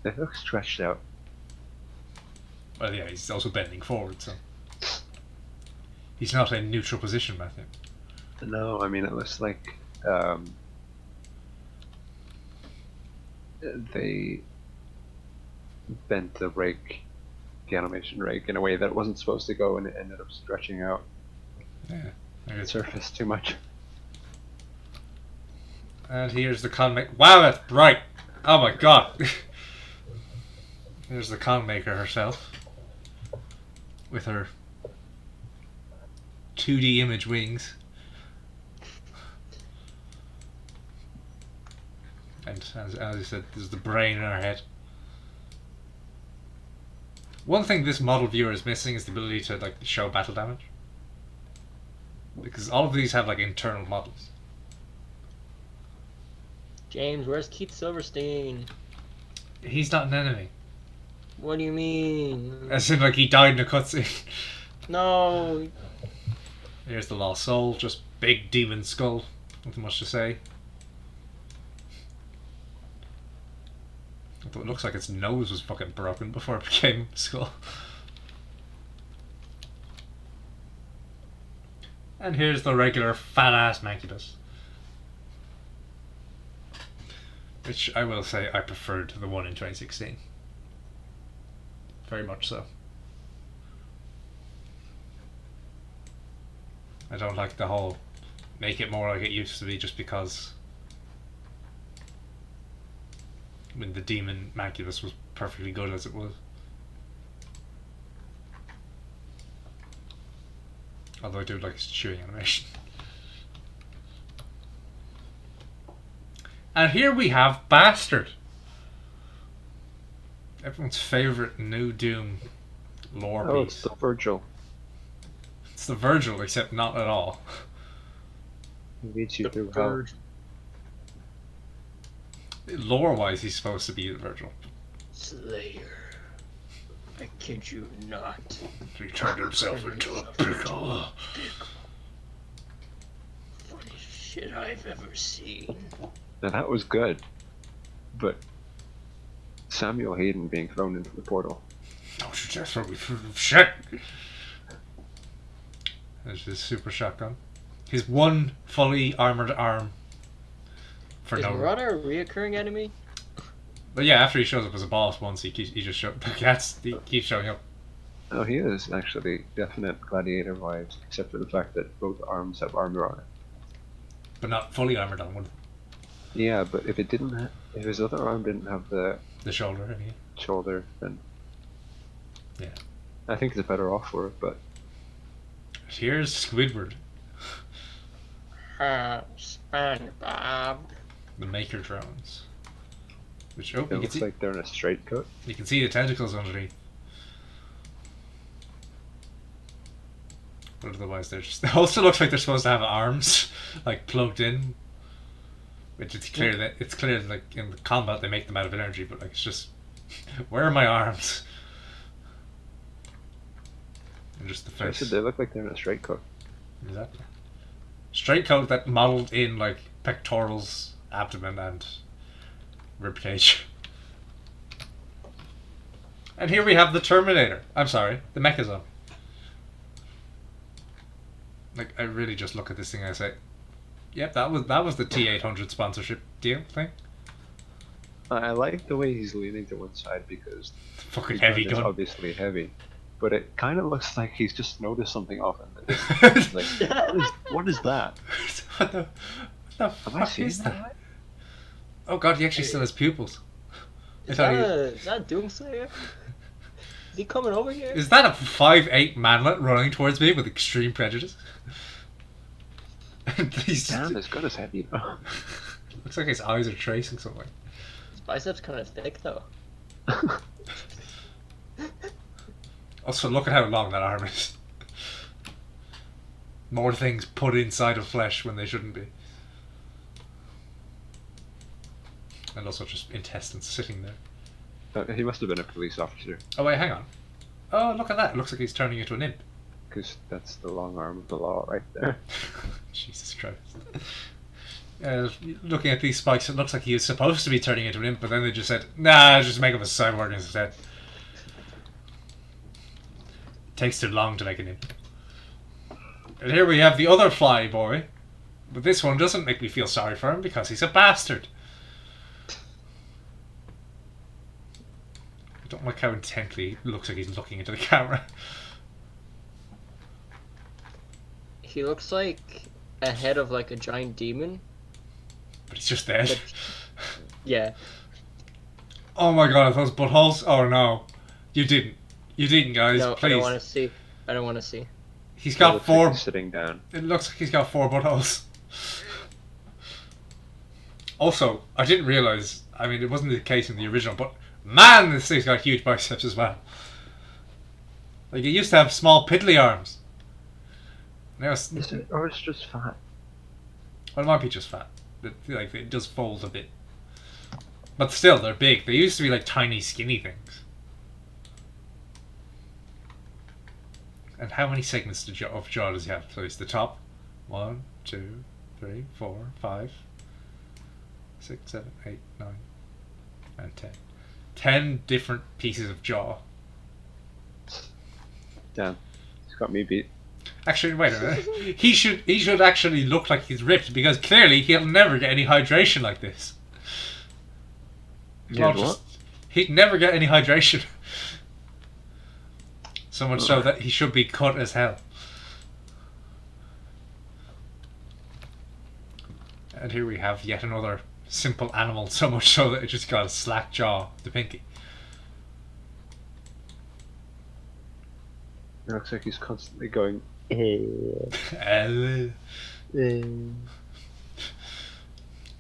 They look stretched out. Well, yeah, he's also bending forward, so he's not in neutral position, Matthew. No, I mean it looks like they bent the rake, the animation rake, in a way that it wasn't supposed to go, and it ended up stretching out Yeah. the surface too much. And here's the con maker. Wow, that's bright! Oh my god! Here's the con maker herself. With her 2D image wings. And as I said, there's the brain in her head. One thing this model viewer is missing is the ability to like show battle damage. Because all of these have like internal models. James, where's Keith Silverstein? He's not an enemy. What do you mean? As in like he died in a cutscene. No. Here's the lost soul, just big demon skull. Nothing much to say. Although it looks like its nose was fucking broken before it became a skull. And here's the regular fat ass Mancubus. Which I will say I preferred to the one in 2016. Very much so. I don't like the whole make it more like it used to be just because when the demon Maculus was perfectly good as it was. Although I do like his chewing animation. And here we have Bastard. Everyone's favourite new Doom lore Oh, piece. it's the Virgil. It's the Virgil, except not at all. He leads you The through hell. bird. Lore-wise, he's supposed to be the Virgil. Slayer. I kid you not. He turned himself into a pickle. Funny shit. shit I've ever seen. Now that was good, but Samuel Hayden being thrown into the portal. Oh, that's what we shit. There's his super shotgun. His one fully armored arm. For Is no Marauder a reoccurring enemy? But yeah, after he shows up as a boss once, he just he keeps showing up. Oh, he is actually definite gladiator vibes, except for the fact that both arms have armor on it. But not fully armored on one. Yeah, but if it didn't, if his other arm didn't have the Shoulder, anyway. shoulder, then yeah, I think it's better off for it. But here's Squidward, SpongeBob. the Maker drones. Which it looks like they're in a straight cut. You can see the tentacles underneath. But otherwise, they're just. It also looks like they're supposed to have arms, like plugged in. Which it's clear that like in the combat they make them out of energy, but like it's just, where are my arms? And just the I face. said they look like they're in a straight cut. Exactly. Straight coat that modelled in like pectorals, abdomen, and ribcage. And here we have the Terminator. I'm sorry, the Mechazone. Like, I really just look at this thing and I say, yep, that was the T800 sponsorship deal thing. I like the way he's leaning to one side because Fucking his heavy gun is gun. obviously heavy, but it kind of looks like he's just noticed something off in the distance. Like, what is that? what the Have I fuck seen is that? that? Oh god, he actually still has pupils. Is that Doomslayer? Is he coming over here? Is that a 5'8" manlet running towards me with extreme prejudice? He's Damn, his gun is heavy though. looks like his eyes are tracing something. His biceps kind of thick though. Also, look at how long that arm is. More things put inside of flesh when they shouldn't be. And also just intestines sitting there. He must have been a police officer, Oh wait, hang on. Oh, look at that. It looks like he's turning into an imp. because that's the long arm of the law right there. Jesus Christ. Looking at these spikes, it looks like he was supposed to be turning into an imp, but then they just said, nah, just make him a cyborg instead. Takes too long to make an imp. And here we have the other fly boy, but this one doesn't make me feel sorry for him because he's a bastard. I don't like how intently it looks like he's looking into the camera. He looks like a head of like a giant demon. But he's just dead. But- Yeah. Oh my god, those buttholes? Oh no. You didn't. You didn't, guys. No, Please. I don't want to see. I don't want to see. He's It got looks like 4. he's sitting down. It looks like he's got 4 buttholes. Also, I didn't realise, I mean, it wasn't the case in the original, but man, this thing's got huge biceps as well. Like, it used to have small piddly arms. Now it's, Is it, or it's just fat? well, it might be just fat. Like, it does fold a bit. But still, they're big. They used to be like tiny, skinny things. And how many segments of jaw does he have? So it's the top. 1, 2, 3, 4, 5, 6, 7, 8, 9, and 10. 10 different pieces of jaw. Damn, he's got me beat. Actually, wait a minute. He should actually look like he's ripped because clearly he'll never get any hydration like this. Yeah, what? He'd never get any hydration. So much so that he should be cut as hell. And here we have yet another simple animal, so much so that it just got a slack jaw, the pinky. It looks like he's constantly going.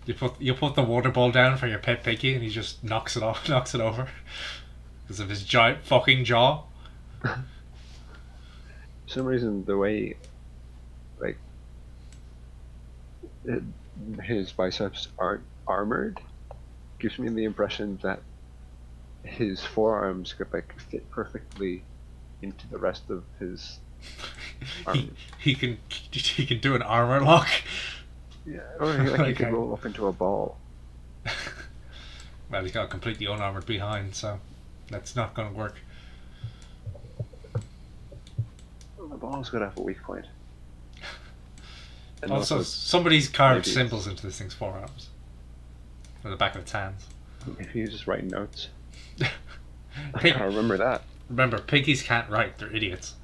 You put the water ball down for your pet piggy and he just knocks it over because of his giant fucking jaw. For some reason, the way, like, his biceps aren't armored gives me the impression that his forearms could like fit perfectly into the rest of his arms. he can do an armor lock. Yeah, or like he Okay. could roll up into a ball. Well, he's got completely unarmored behind, so that's not going to work. The ball's got to have a weak point. And Also, somebody's carved maybe symbols into this thing's forearms. Or the back of its hands. if he's just writing notes, I Pink- gotta remember that. Remember, pinkies can't write, they're idiots.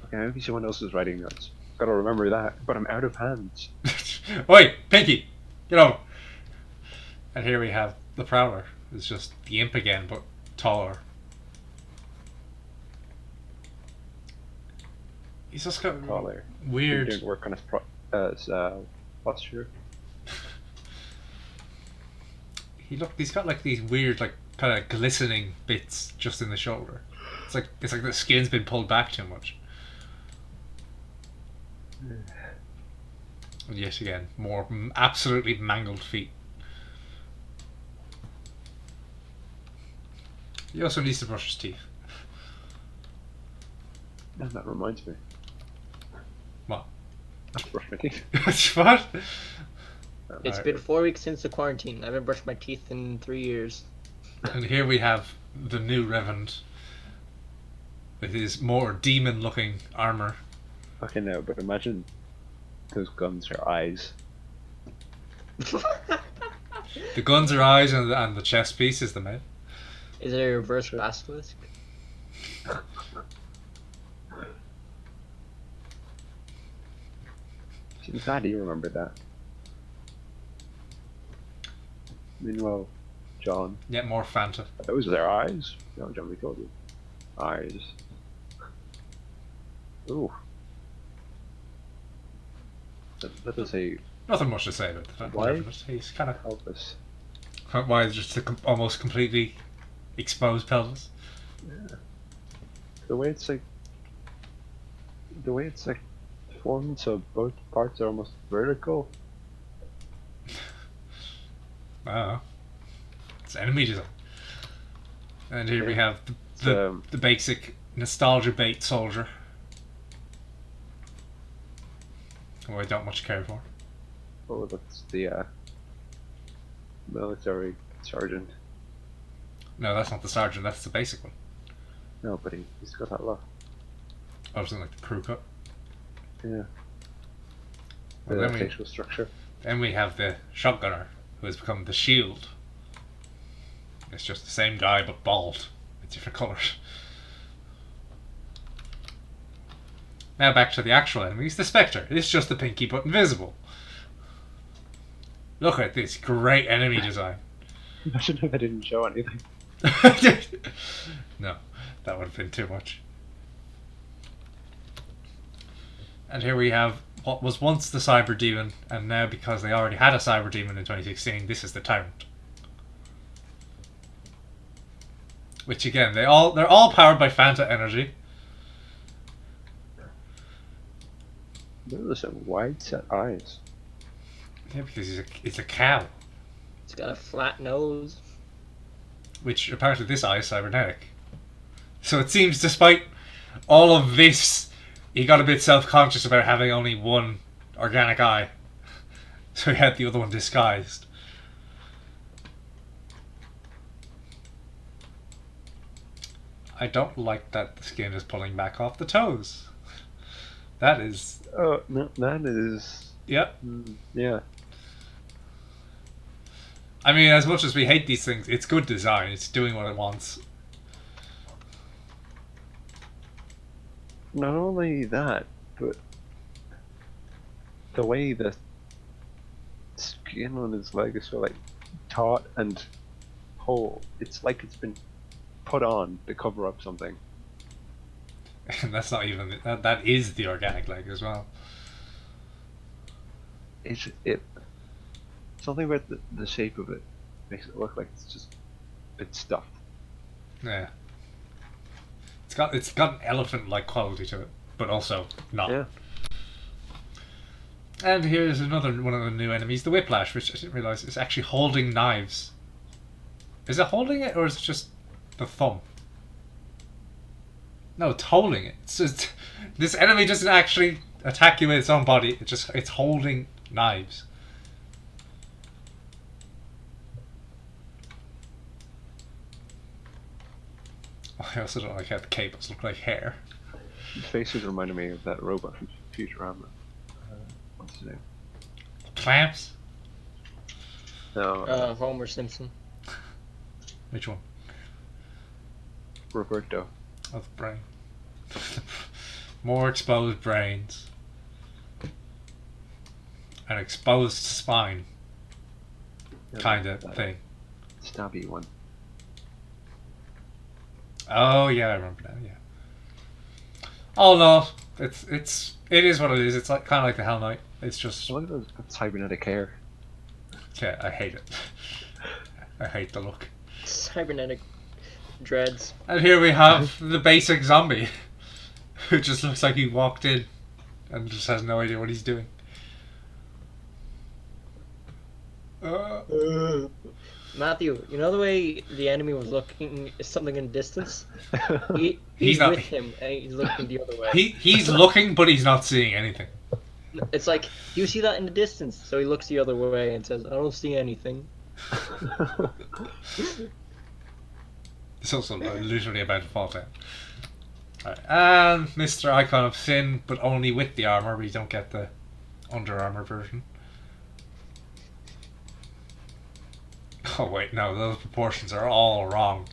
Okay, maybe someone else is writing notes. Gotta remember that, but I'm out of hands. Oi, Pinky! Get over! And here we have the Prowler. It's just the imp again, but taller. He's just got Taller. weird... He didn't work on his posture. He's got like these weird, like, kind of glistening bits just in the shoulder. It's like the skin's been pulled back too much. And yet again, more absolutely mangled feet. He also needs to brush his teeth. And that reminds me. What? I have to brush my teeth. What? It's been 4 weeks since the quarantine. I haven't brushed my teeth in 3 years. And here we have the new Revenant with his more demon-looking armor. Okay, no, but imagine those guns are eyes. The guns are eyes, and the chest piece is the mouth. Is it a reverse basilisk? I'm glad you remember that. Meanwhile, John, Yet more Fanta. those are their eyes? No, John, we told you. Eyes. Ooh. That is a Nothing much to say about the Why? Revenant. He's kind of pelvis. why is just a almost completely exposed pelvis. The way it's like formed so both parts are almost vertical. Oh, it's enemy design. And here we Yeah. have the Um, the basic nostalgia bait soldier, who I don't much care for. Oh, that's the military sergeant. No, that's not the sergeant. That's the basic one. No, but he's got that look. I was in like the crew cut. Yeah. Well, The then we facial structure. then we have the shotgunner, who has become the shield. It's just the same guy but bald with different colours. Now back to the actual enemies. The Spectre. It's just the pinky but invisible. Look at this great enemy design. Imagine if I didn't show anything. No, that would have been too much. And here we have what was once the Cyber Demon, and now because they already had a Cyber Demon in 2016, this is the Tyrant. Which again, they're all powered by Fanta energy. Those are some wide set eyes. Yeah, because it's a cow. It's got a flat nose. Which apparently this eye is cybernetic. So it seems despite all of this, he got a bit self-conscious about having only one organic eye. So he had the other one disguised. I don't like that the skin is pulling back off the toes. That is... Oh, no, that is... Yep. Yeah. I mean, as much as we hate these things, it's good design. It's doing what it wants. Not only that, but the way the skin on his leg is so like taut and whole. It's like it's been put on to cover up something. And that's not even... That is the organic leg as well. It something about the shape of it makes it look like it's just a bit stuffed. Yeah. It's got an elephant-like quality to it, but also not. Yeah. And here's another one of the new enemies, the Whiplash, which I didn't realise is actually holding knives. Is it holding it, or is it just the thumb? No, it's holding it. It's just, this enemy doesn't actually attack you with its own body. It's holding knives. I also don't like how the cables look like hair. His faces reminded me of that robot from Futurama. What's his name? Clamps? No, Homer Simpson. Which one? Roberto. Oh, the brain. More exposed brains. An exposed spine. Yeah, Kind of that thing. Stabby one. Oh yeah, I remember now. Yeah. Oh no, it is what it is. It's like kind of like the Hell Knight. It's just Look at those cybernetic hair. yeah, I hate it. I hate the look. Cybernetic dreads. And here we have the basic zombie, who just looks like he walked in, and just has no idea what he's doing. Matthew, you know the way the enemy was looking at something in the distance? He's He's not- with him and he's looking the other way. He's looking, but he's not seeing anything. It's like, you see that in the distance? So he looks the other way and says, I don't see anything. It's also literally about to fall down. Right. And Mr. Icon of Sin, but only with the armor. We don't get the Under Armour version. Oh wait, no, those proportions are all wrong.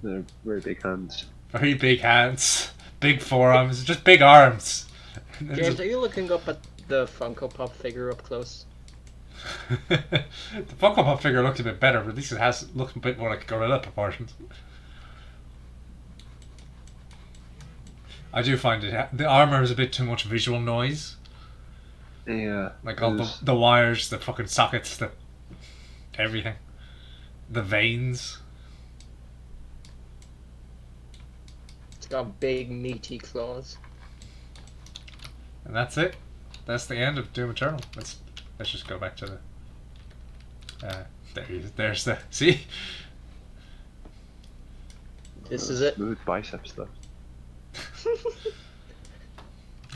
They're very big hands. Very big hands, big forearms, just big arms. James, are you looking up at the Funko Pop figure up close? The Funko Pop figure looks a bit better, but at least it looks a bit more like gorilla proportions. I do find the armor is a bit too much visual noise. Yeah. Like all the wires, the fucking sockets, everything. The veins. It's got big meaty claws. And that's it. That's the end of Doom Eternal. Let's just go back to the there's the see? This is it. Smooth biceps though.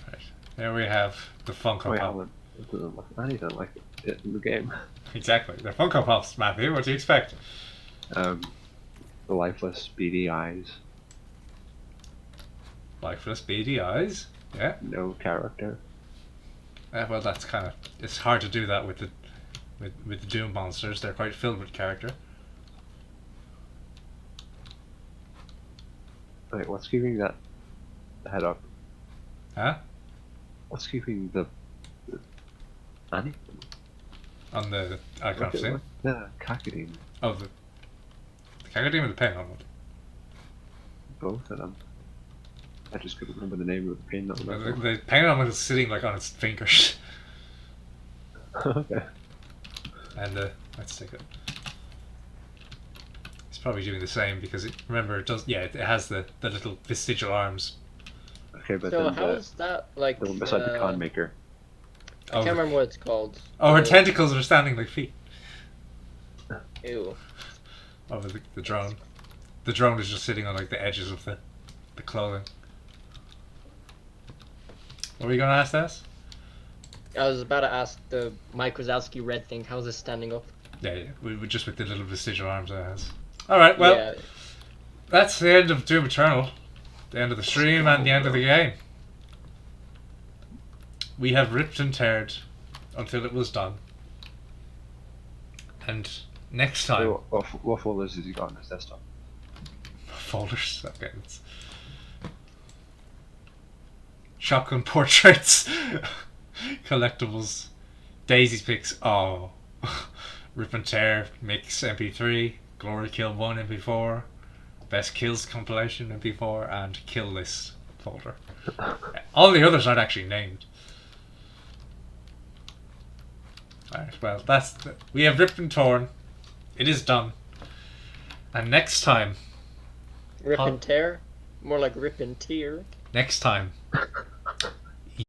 Right. There we have the Funko Wait, Pop. Alan. I don't like it in the game. Exactly. They're Funko Pops, Matthew. What do you expect? The lifeless beady eyes. Lifeless beady eyes. Yeah. No character. Well, that's kind of it's hard to do that with the Doom monsters. They're quite filled with character. Wait, what's keeping that head up? Huh? What's keeping the Annie? On the Icon of Sin. The Kakadine. Oh, the Cacodeme or the Penguin one? Both of them. I just couldn't remember the name of the pain that was. The Penguin was sitting like on its fingers. Okay. And let's take it. It's probably doing the same because remember it does. Yeah, it has the little vestigial arms. Okay, but So then how is that like? the one beside the con maker. I can't remember what it's called. Oh, her tentacles are standing like feet Ew. over the drone. The drone is just sitting on like the edges of the clothing. What were you gonna ask us? I was about to ask the Mike Wazowski red thing. How's it standing up? Yeah. We were just with the little vestigial arms that it has. All right. Well, Yeah. that's the end of Doom Eternal. The end of the stream and the end of the game. We have ripped and teared until it was done. And next time... So, what folders has he got on his desktop? Folders? Okay. Shotgun portraits. Collectibles. Daisy's picks. Oh. Rip and tear. Mix MP3. Glory Kill 1 MP4. Best Kills compilation MP4. And Kill List folder. All the others aren't actually named. Alright, well, we have ripped and torn. It is done. And next time, Rip and tear? More like rip and tear. next time,